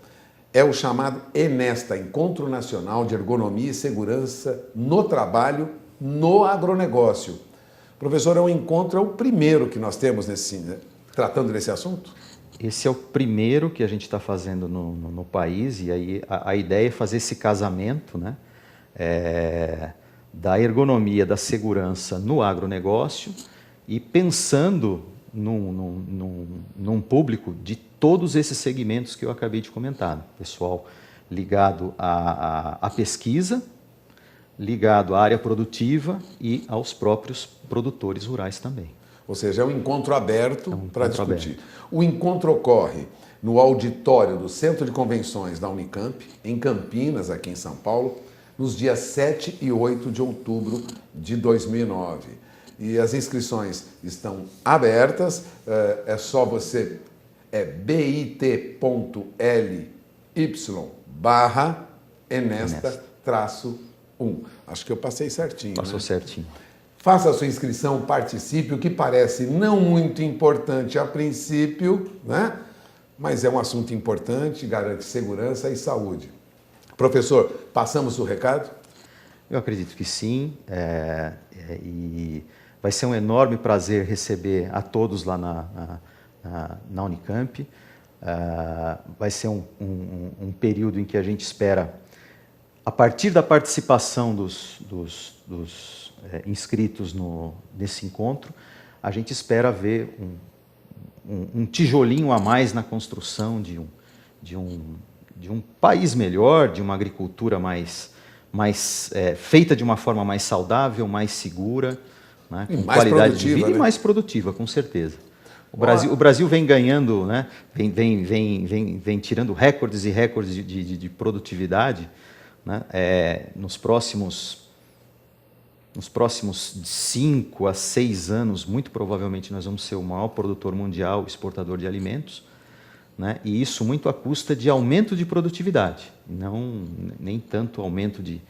É o chamado ENESTA, Encontro Nacional de Ergonomia e Segurança no Trabalho no Agronegócio. Professor, é o primeiro que nós temos tratando desse assunto? Esse é o primeiro que a gente está fazendo no país, e aí a ideia é fazer esse casamento, né, da ergonomia, da segurança no agronegócio e pensando num público de todos esses segmentos que eu acabei de comentar. Pessoal ligado à pesquisa, ligado à área produtiva e aos próprios produtores rurais também. Ou seja, é um encontro aberto para discutir. O encontro ocorre no auditório do Centro de Convenções da Unicamp, em Campinas, aqui em São Paulo, nos dias 7 e 8 de outubro de 2009. E as inscrições estão abertas, é só você, bit.ly/enesta-1. Acho que eu passei certinho. Passou certinho. Faça a sua inscrição, participe, o que parece não muito importante a princípio, né? Mas é um assunto importante, garante segurança e saúde. Professor, passamos o recado? Eu acredito que sim, e vai ser um enorme prazer receber a todos lá na Unicamp. Vai ser um período em que a gente espera, a partir da participação dos inscritos nesse encontro, a gente espera ver um tijolinho a mais na construção de um país melhor, de uma agricultura mais feita de uma forma mais saudável, mais segura, né, com mais qualidade de vida, né? E mais produtiva, com certeza. O Brasil vem ganhando, né, vem tirando recordes e recordes de produtividade, né, nos próximos 5 a 6 anos, muito provavelmente nós vamos ser o maior produtor mundial, exportador de alimentos, né, e isso muito à custa de aumento de produtividade, nem tanto aumento de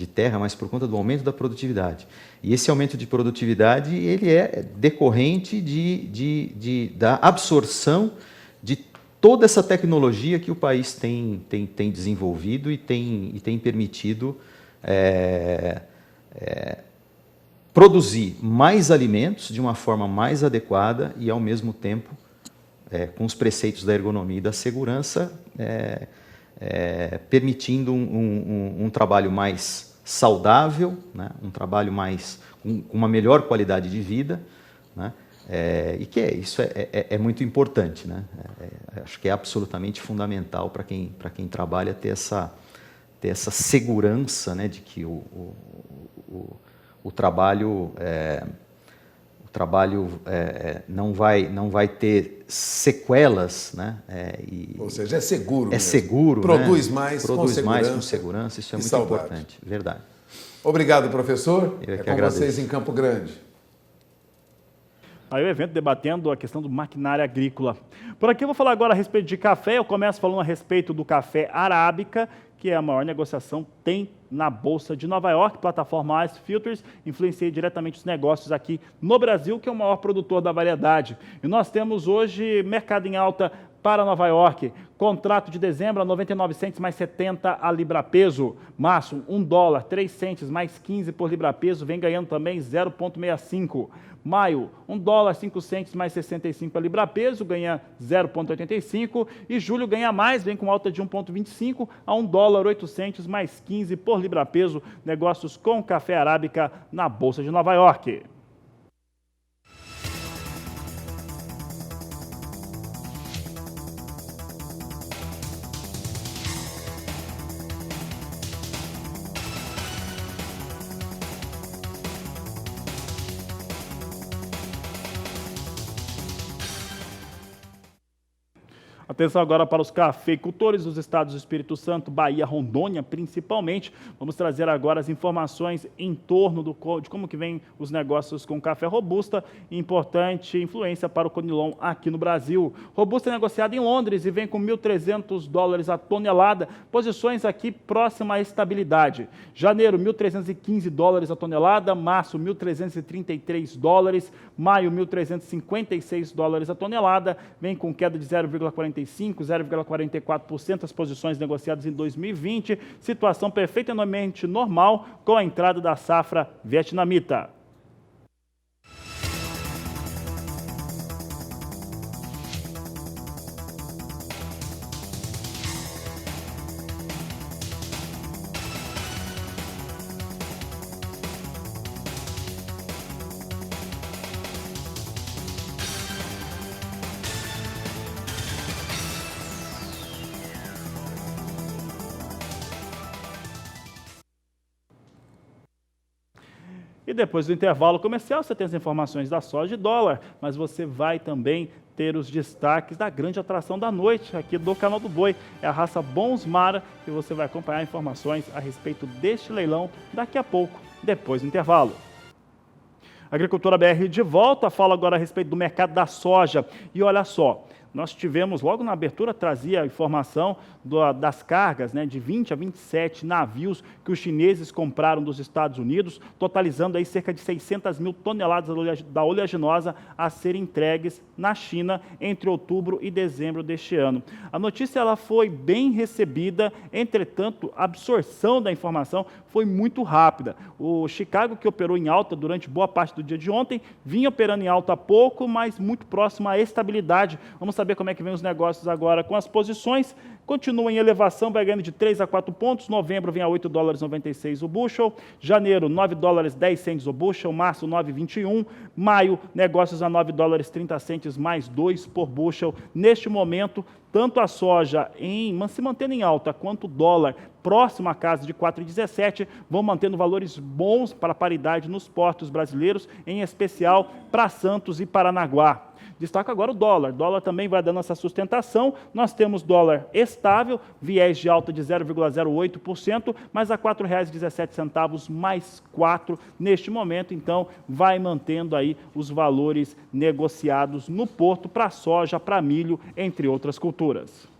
terra, mas por conta do aumento da produtividade. E esse aumento de produtividade ele é decorrente da absorção de toda essa tecnologia que o país tem desenvolvido e tem permitido produzir mais alimentos de uma forma mais adequada e, ao mesmo tempo, com os preceitos da ergonomia e da segurança, permitindo um trabalho mais saudável, né? Um trabalho com uma melhor qualidade de vida, né? E que isso é muito importante, né? Acho que é absolutamente fundamental para quem trabalha ter essa segurança, né, de que o trabalho não vai ter sequelas, né? Ou seja, é seguro. É seguro. Produz né? mais com segurança. Isso é muito saudade. importante. Verdade. Obrigado, professor. Eu que com agradeço. vocês em Campo Grande. Aí o evento debatendo a questão do maquinário agrícola. Por aqui eu vou falar agora a respeito de café. Eu começo falando a respeito do café arábica, que é a maior negociação tem na Bolsa de Nova York. Plataforma Ice Filters influencia diretamente os negócios aqui no Brasil, que é o maior produtor da variedade. E nós temos hoje mercado em alta para Nova York. Contrato de dezembro a 99 centes mais 70 a libra-peso. Março, $1, 3 centes mais 15 por libra-peso, vem ganhando também 0,65. Maio, $1, 5 centes mais 65 a libra-peso, ganha 0,85. E julho ganha mais, vem com alta de 1,25 a $1, 8 centes mais 15 por libra-peso. Negócios com café arábica na Bolsa de Nova York. Atenção agora para os cafeicultores dos estados do Espírito Santo, Bahia, Rondônia, principalmente. Vamos trazer agora as informações em torno de como que vem os negócios com café robusta e importante influência para o conilon aqui no Brasil. Robusta é negociado em Londres e vem com $1.300 a tonelada, posições aqui próxima à estabilidade. Janeiro, $1.315 a tonelada, março, $1.333, maio, $1.356 a tonelada, vem com queda de 0,45%, 0,44% as posições negociadas em 2020, situação perfeitamente normal com a entrada da safra vietnamita. E depois do intervalo comercial, você tem as informações da soja e dólar, mas você vai também ter os destaques da grande atração da noite aqui do Canal do Boi. É a raça Bons Mara, e você vai acompanhar informações a respeito deste leilão daqui a pouco, depois do intervalo. Agricultura BR de volta, fala agora a respeito do mercado da soja. E olha só, nós tivemos, logo na abertura, trazia a informação das cargas, né, de 20 a 27 navios que os chineses compraram dos Estados Unidos, totalizando aí cerca de 600 mil toneladas da oleaginosa a serem entregues na China entre outubro e dezembro deste ano. A notícia ela foi bem recebida, entretanto, a absorção da informação foi muito rápida. O Chicago, que operou em alta durante boa parte do dia de ontem, vinha operando em alta há pouco, mas muito próximo à estabilidade. Vamos saber como é que vem os negócios agora com as posições. Continua em elevação, vai ganhando de 3 a 4 pontos. Novembro vem a 8 dólares 96 o bushel. Janeiro, 9 dólares 10 centes o bushel. Março, 9,21. Maio, negócios a 9 dólares 30 centes mais 2 por bushel. Neste momento, tanto a soja se mantendo em alta, quanto o dólar próximo à casa de 4,17, vão mantendo valores bons para a paridade nos portos brasileiros, em especial para Santos e Paranaguá. Destaca agora o dólar. O dólar também vai dando essa sustentação. Nós temos dólar estável, viés de alta de 0,08%, mas a R$ 4,17 mais 4 neste momento. Então, vai mantendo aí os valores negociados no porto para soja, para milho, entre outras culturas.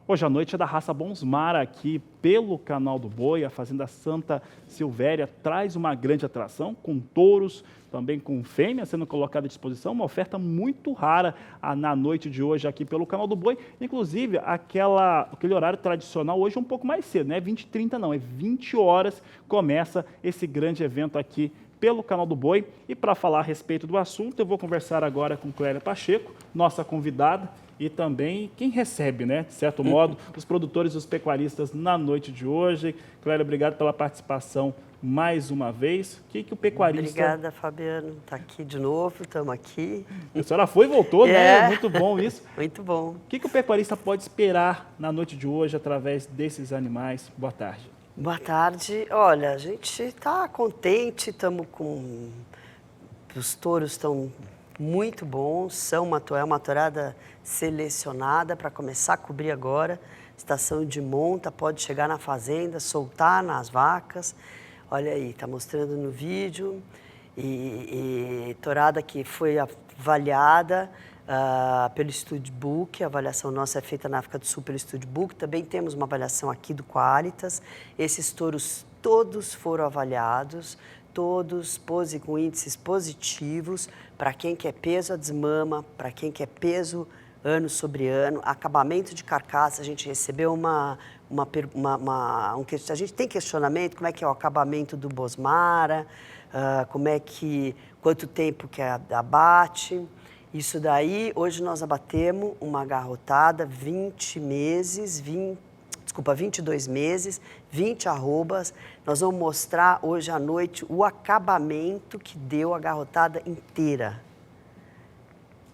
Hoje à noite é da raça Bonsmara aqui pelo Canal do Boi. A Fazenda Santa Silvéria traz uma grande atração com touros, também com fêmea sendo colocada à disposição. Uma oferta muito rara na noite de hoje aqui pelo Canal do Boi. Inclusive, aquele horário tradicional hoje é um pouco mais cedo, não é 20h30 não, é 20 horas começa esse grande evento aqui pelo Canal do Boi. E para falar a respeito do assunto, eu vou conversar agora com Clélia Pacheco, nossa convidada, e também quem recebe, né, de certo modo, os produtores e os pecuaristas na noite de hoje. Clélia, obrigado pela participação mais uma vez. O que o pecuarista... Obrigada, Fabiano. Está aqui de novo, estamos aqui. A senhora foi e voltou, né? Muito bom isso. Muito bom. O que o pecuarista pode esperar na noite de hoje através desses animais? Boa tarde. Boa tarde. Olha, a gente está contente, estamos com... Os touros estão muito bons, é uma tourada selecionada para começar a cobrir agora. Estação de monta, pode chegar na fazenda, soltar nas vacas. Olha aí, está mostrando no vídeo. E tourada que foi avaliada pelo Studbook. A avaliação nossa é feita na África do Sul pelo Studbook. Também temos uma avaliação aqui do Qualitas. Esses touros todos foram avaliados, todos com índices positivos. Para quem quer peso a desmama, para quem quer peso ano sobre ano, acabamento de carcaça. A gente recebeu a gente tem questionamento, como é que é o acabamento do Bonsmara, quanto tempo que abate. Isso daí, hoje nós abatemos uma garrotada, 22 meses, 20 arrobas. Nós vamos mostrar hoje à noite o acabamento que deu a garrotada inteira.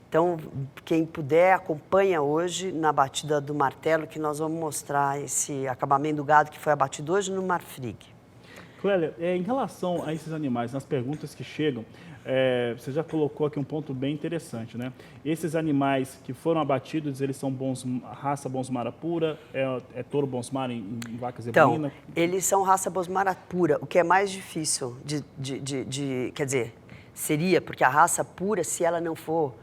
Então, quem puder, acompanha hoje na batida do martelo, que nós vamos mostrar esse acabamento do gado que foi abatido hoje no Marfrig. Clélia, em relação a esses animais, nas perguntas que chegam, você já colocou aqui um ponto bem interessante, né? Esses animais que foram abatidos, eles são raça Bonsmara pura? É touro Bonsmara em vacas ebuínas? Então, eles são raça Bonsmara pura, o que é mais difícil quer dizer, seria, porque a raça pura, se ela não for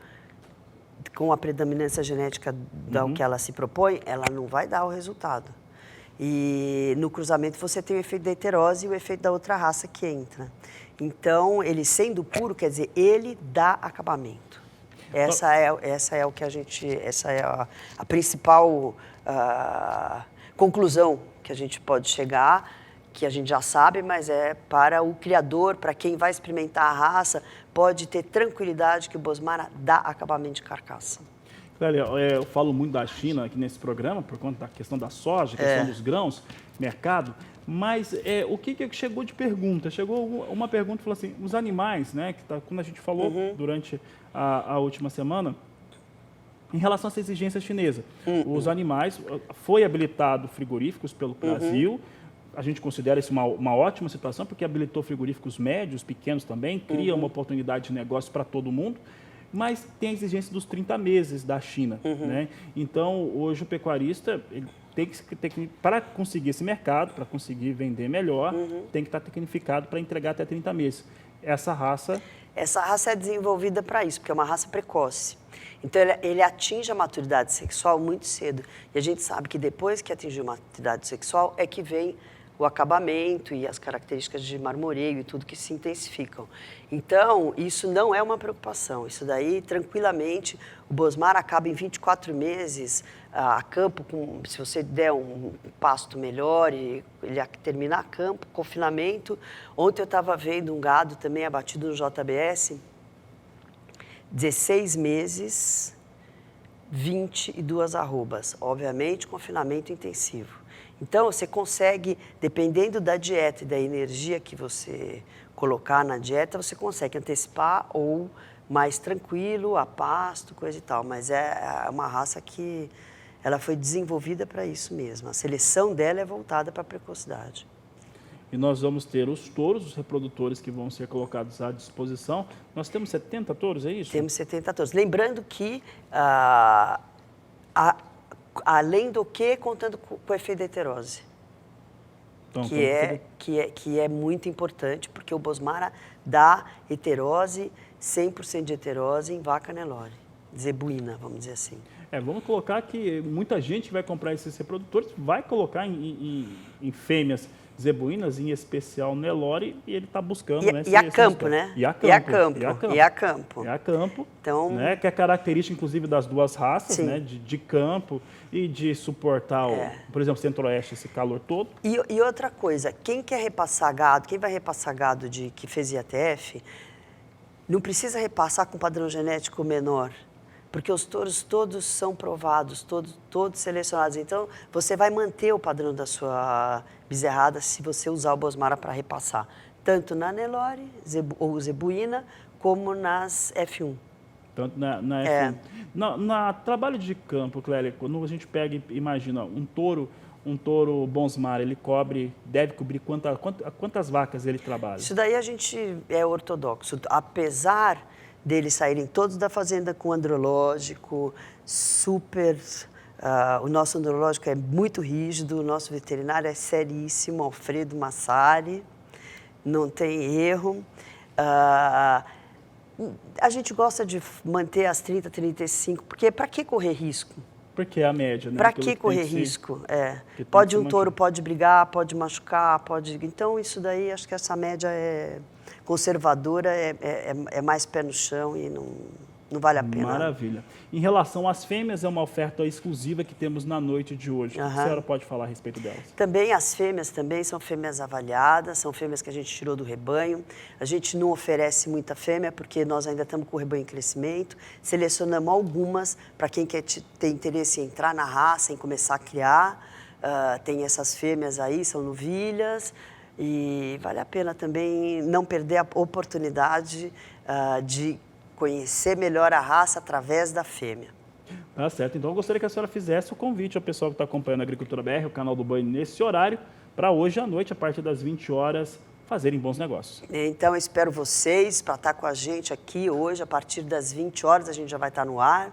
com a predominância genética do que ela se propõe, ela não vai dar o resultado. E no cruzamento você tem o efeito da heterose e o efeito da outra raça que entra. Então, ele sendo puro, quer dizer, ele dá acabamento. Essa é o que essa é a principal conclusão que a gente pode chegar, que a gente já sabe, mas é para o criador, para quem vai experimentar a raça, pode ter tranquilidade que o Bonsmara dá acabamento de carcaça. Clélia, eu falo muito da China aqui nesse programa, por conta da questão da soja, questão dos grãos, mercado, mas o que chegou de pergunta? Chegou uma pergunta, falou assim, os animais, né, quando a gente falou durante a última semana, em relação a essa exigência chinesa, os animais, foi habilitado frigoríficos pelo Brasil, a gente considera isso uma ótima situação, porque habilitou frigoríficos médios, pequenos também, cria uma oportunidade de negócio para todo mundo, mas tem a exigência dos 30 meses da China. Né? Então, hoje o pecuarista ele tem que para conseguir esse mercado, para conseguir vender melhor, tem que estar tecnificado para entregar até 30 meses. Essa raça é desenvolvida para isso, porque é uma raça precoce. Então, ele atinge a maturidade sexual muito cedo. E a gente sabe que depois que atingiu a maturidade sexual é que vem o acabamento e as características de marmoreio e tudo que se intensificam. Então, isso não é uma preocupação. Isso daí, tranquilamente, o Bosmara acaba em 24 meses a campo, se você der um pasto melhor, e ele termina a campo, confinamento. Ontem eu estava vendo um gado também abatido no JBS, 16 meses, 22 arrobas. Obviamente, confinamento intensivo. Então, você consegue, dependendo da dieta e da energia que você colocar na dieta, você consegue antecipar ou mais tranquilo, a pasto, coisa e tal. Mas é uma raça que ela foi desenvolvida para isso mesmo. A seleção dela é voltada para a precocidade. E nós vamos ter os touros, os reprodutores que vão ser colocados à disposição. Nós temos 70 touros, é isso? Temos 70 touros. Lembrando que, além do que, contando com o efeito da heterose, então, que é muito importante, porque o Bosmara dá heterose, 100% de heterose em vaca Nelore, zebuína, vamos dizer assim. Vamos colocar que muita gente vai comprar esses reprodutores, vai colocar em fêmeas zebuínas, em especial Nelore, e ele está buscando... E a campo, né? E a campo. E a campo. Então, né, que é característica, inclusive, das duas raças, né, de campo e de suportar, por exemplo, centro-oeste, esse calor todo. E outra coisa, quem quer repassar gado, quem vai repassar gado que fez IATF, não precisa repassar com padrão genético menor, porque os touros todos são provados, todos selecionados. Então, você vai manter o padrão da sua bezerrada se você usar o Bosmara para repassar, tanto na Nelore ou zebuína, como nas F1. Tanto na F1. Na trabalho de campo, Clélia, quando a gente pega e imagina um touro Bosmara, ele deve cobrir quantas vacas ele trabalha? Isso daí a gente é ortodoxo. Apesar deles saírem todos da fazenda com andrológico, super... o nosso andrológico é muito rígido, o nosso veterinário é seríssimo, Alfredo Massari, não tem erro. A gente gosta de manter as 30, 35, porque para que correr risco? Porque é a média, né? Para que correr risco? Pode um touro pode brigar, pode machucar, pode... Então, isso daí, acho que essa média é conservadora, é mais pé no chão e não vale a pena. Maravilha. Em relação às fêmeas, é uma oferta exclusiva que temos na noite de hoje. O que a senhora pode falar a respeito delas? Também as fêmeas são fêmeas avaliadas, são fêmeas que a gente tirou do rebanho. A gente não oferece muita fêmea porque nós ainda estamos com o rebanho em crescimento. Selecionamos algumas para quem tem interesse em entrar na raça, em começar a criar. Tem essas fêmeas aí, são novilhas. E vale a pena também não perder a oportunidade de conhecer melhor a raça através da fêmea. Tá certo. Então, eu gostaria que a senhora fizesse o convite ao pessoal que está acompanhando a Agricultura BR, o canal do Boi, nesse horário, para hoje à noite, a partir das 20 horas, fazerem bons negócios. Então, eu espero vocês para estar com a gente aqui hoje, a partir das 20 horas, a gente já vai estar no ar.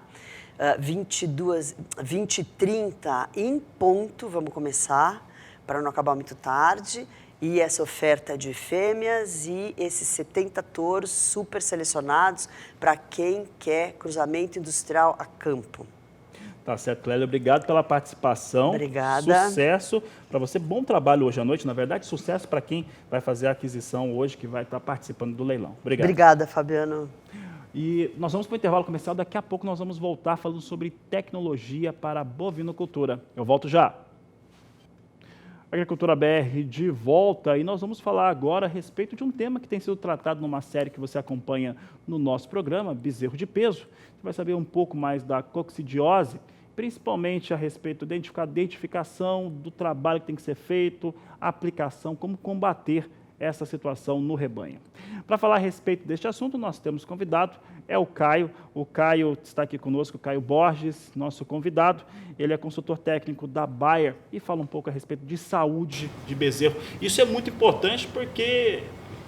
20h30 em ponto, vamos começar, para não acabar muito tarde. E essa oferta de fêmeas e esses 70 touros super selecionados para quem quer cruzamento industrial a campo. Tá certo, Clélia. Obrigado pela participação. Obrigada. Sucesso para você. Bom trabalho hoje à noite. Na verdade, sucesso para quem vai fazer a aquisição hoje, que vai estar participando do leilão. Obrigado. Obrigada, Fabiano. E nós vamos para o intervalo comercial. Daqui a pouco nós vamos voltar falando sobre tecnologia para a bovinocultura. Eu volto já. Agricultura BR de volta, e nós vamos falar agora a respeito de um tema que tem sido tratado numa série que você acompanha no nosso programa, Bezerro de Peso. Você vai saber um pouco mais da coccidiose, principalmente a respeito da identificação do trabalho que tem que ser feito, a aplicação, como combater essa situação no rebanho. Para falar a respeito deste assunto, nós temos convidado, é o Caio. O Caio está aqui conosco, o Caio Borges, nosso convidado. Ele é consultor técnico da Bayer e fala um pouco a respeito de saúde de bezerro. Isso é muito importante porque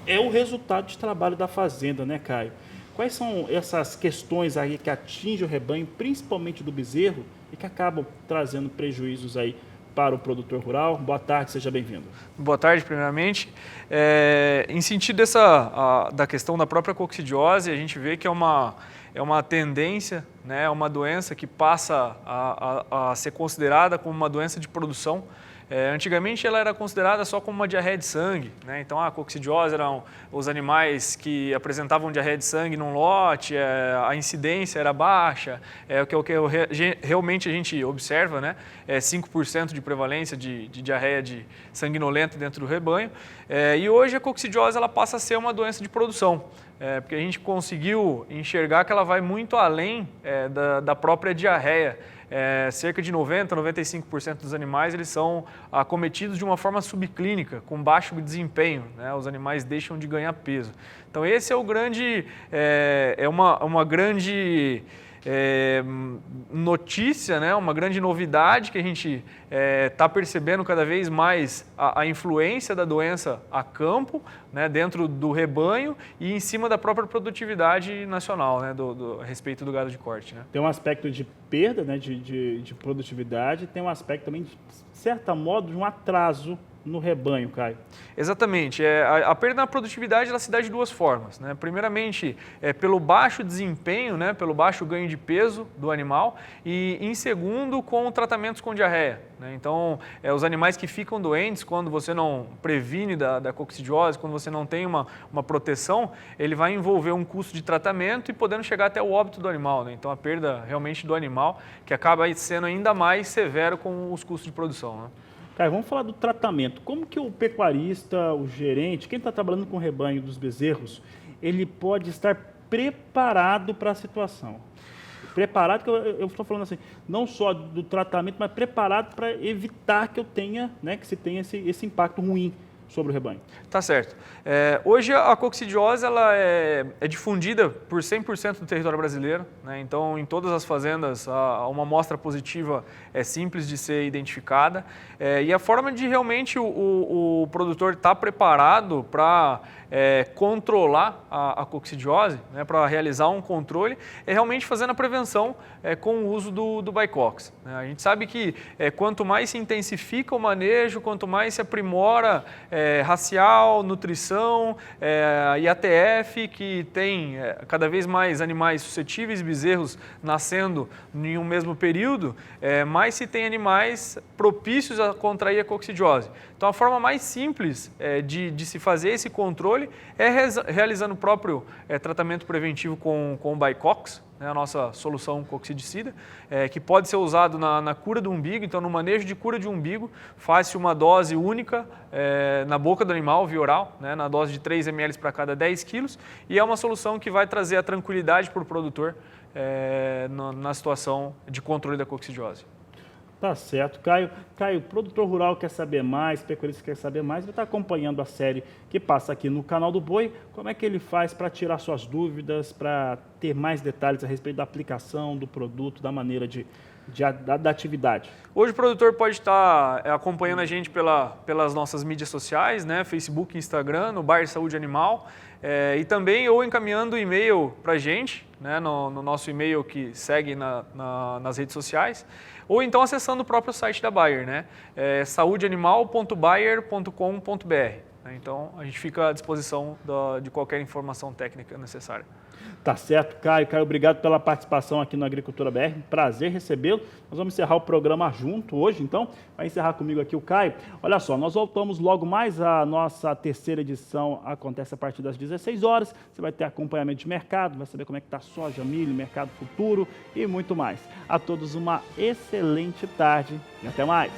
é o resultado de trabalho da fazenda, né, Caio? Quais são essas questões aí que atingem o rebanho, principalmente do bezerro, e que acabam trazendo prejuízos aí para o produtor rural? Boa tarde, seja bem-vindo. Boa tarde, primeiramente. Em sentido da questão da própria coccidiose, a gente vê que é uma tendência, né, é uma doença que passa a ser considerada como uma doença de produção. Antigamente ela era considerada só como uma diarreia de sangue, né? Então a coccidiose eram os animais que apresentavam diarreia de sangue num lote, a incidência era baixa, o que realmente a gente observa, né? 5% de prevalência de diarreia de sanguinolenta dentro do rebanho. E hoje a coccidiose ela passa a ser uma doença de produção. Porque a gente conseguiu enxergar que ela vai muito além da própria diarreia. Cerca de 90%, 95% dos animais eles são acometidos de uma forma subclínica, com baixo desempenho, né? Os animais deixam de ganhar peso. Então esse é o grande, uma grande notícia, né? Uma grande novidade que a gente está percebendo cada vez mais a influência da doença a campo, né? Dentro do rebanho e em cima da própria produtividade nacional, né? A respeito do gado de corte, né? Tem um aspecto de perda, né? de produtividade, tem um aspecto também, de certo modo, de um atraso no rebanho, Caio. Exatamente. A perda na produtividade ela se dá de duas formas, né? Primeiramente, pelo baixo desempenho, né? Pelo baixo ganho de peso do animal e, em segundo, com tratamentos com diarreia, né? Então, os animais que ficam doentes, quando você não previne da coccidiose, quando você não tem uma proteção, ele vai envolver um custo de tratamento e podendo chegar até o óbito do animal, né? Então, a perda realmente do animal, que acaba sendo ainda mais severo com os custos de produção, né? Caio, vamos falar do tratamento. Como que o pecuarista, o gerente, quem está trabalhando com o rebanho dos bezerros, ele pode estar preparado para a situação? Preparado, que eu estou falando assim, não só do tratamento, mas preparado para evitar que eu tenha, né, que se tenha esse impacto ruim sobre o rebanho. Tá certo. Hoje a coccidiose ela é difundida por 100% do território brasileiro, né? Então, em todas as fazendas, uma amostra positiva é simples de ser identificada. E a forma de realmente o produtor estar preparado para controlar a coccidiose, né, para realizar um controle, é realmente fazendo a prevenção com o uso do Bicox, né? A gente sabe que quanto mais se intensifica o manejo, quanto mais se aprimora racial, nutrição, IATF, que tem cada vez mais animais suscetíveis, bezerros nascendo em um mesmo período, mais se tem animais propícios a contrair a coccidiose. Então, a forma mais simples de se fazer esse controle é realizando o próprio tratamento preventivo com o Bicox, né, a nossa solução coccidicida, que pode ser usado na cura do umbigo. Então, no manejo de cura de umbigo, faz-se uma dose única na boca do animal, via oral, né, na dose de 3 ml para cada 10 quilos, e é uma solução que vai trazer a tranquilidade para o produtor na situação de controle da coccidiose. Tá certo, Caio. Caio, produtor rural quer saber mais, pecuarista quer saber mais, vai estar acompanhando a série que passa aqui no canal do Boi. Como é que ele faz para tirar suas dúvidas, para ter mais detalhes a respeito da aplicação do produto, da maneira da atividade? Hoje o produtor pode estar acompanhando a gente pelas nossas mídias sociais, né, Facebook e Instagram, no Bayer Saúde Animal, e também ou encaminhando e-mail para a gente, né, no nosso e-mail que segue nas redes sociais, ou então acessando o próprio site da Bayer, né, saudeanimal.bayer.com.br. Então, a gente fica à disposição de qualquer informação técnica necessária. Tá certo, Caio. Caio, obrigado pela participação aqui no Agricultura BR. Prazer recebê-lo. Nós vamos encerrar o programa junto hoje, então. Vai encerrar comigo aqui o Caio. Olha só, nós voltamos logo mais. A nossa terceira edição acontece a partir das 16 horas. Você vai ter acompanhamento de mercado, vai saber como é que está soja, milho, mercado futuro e muito mais. A todos uma excelente tarde e até mais.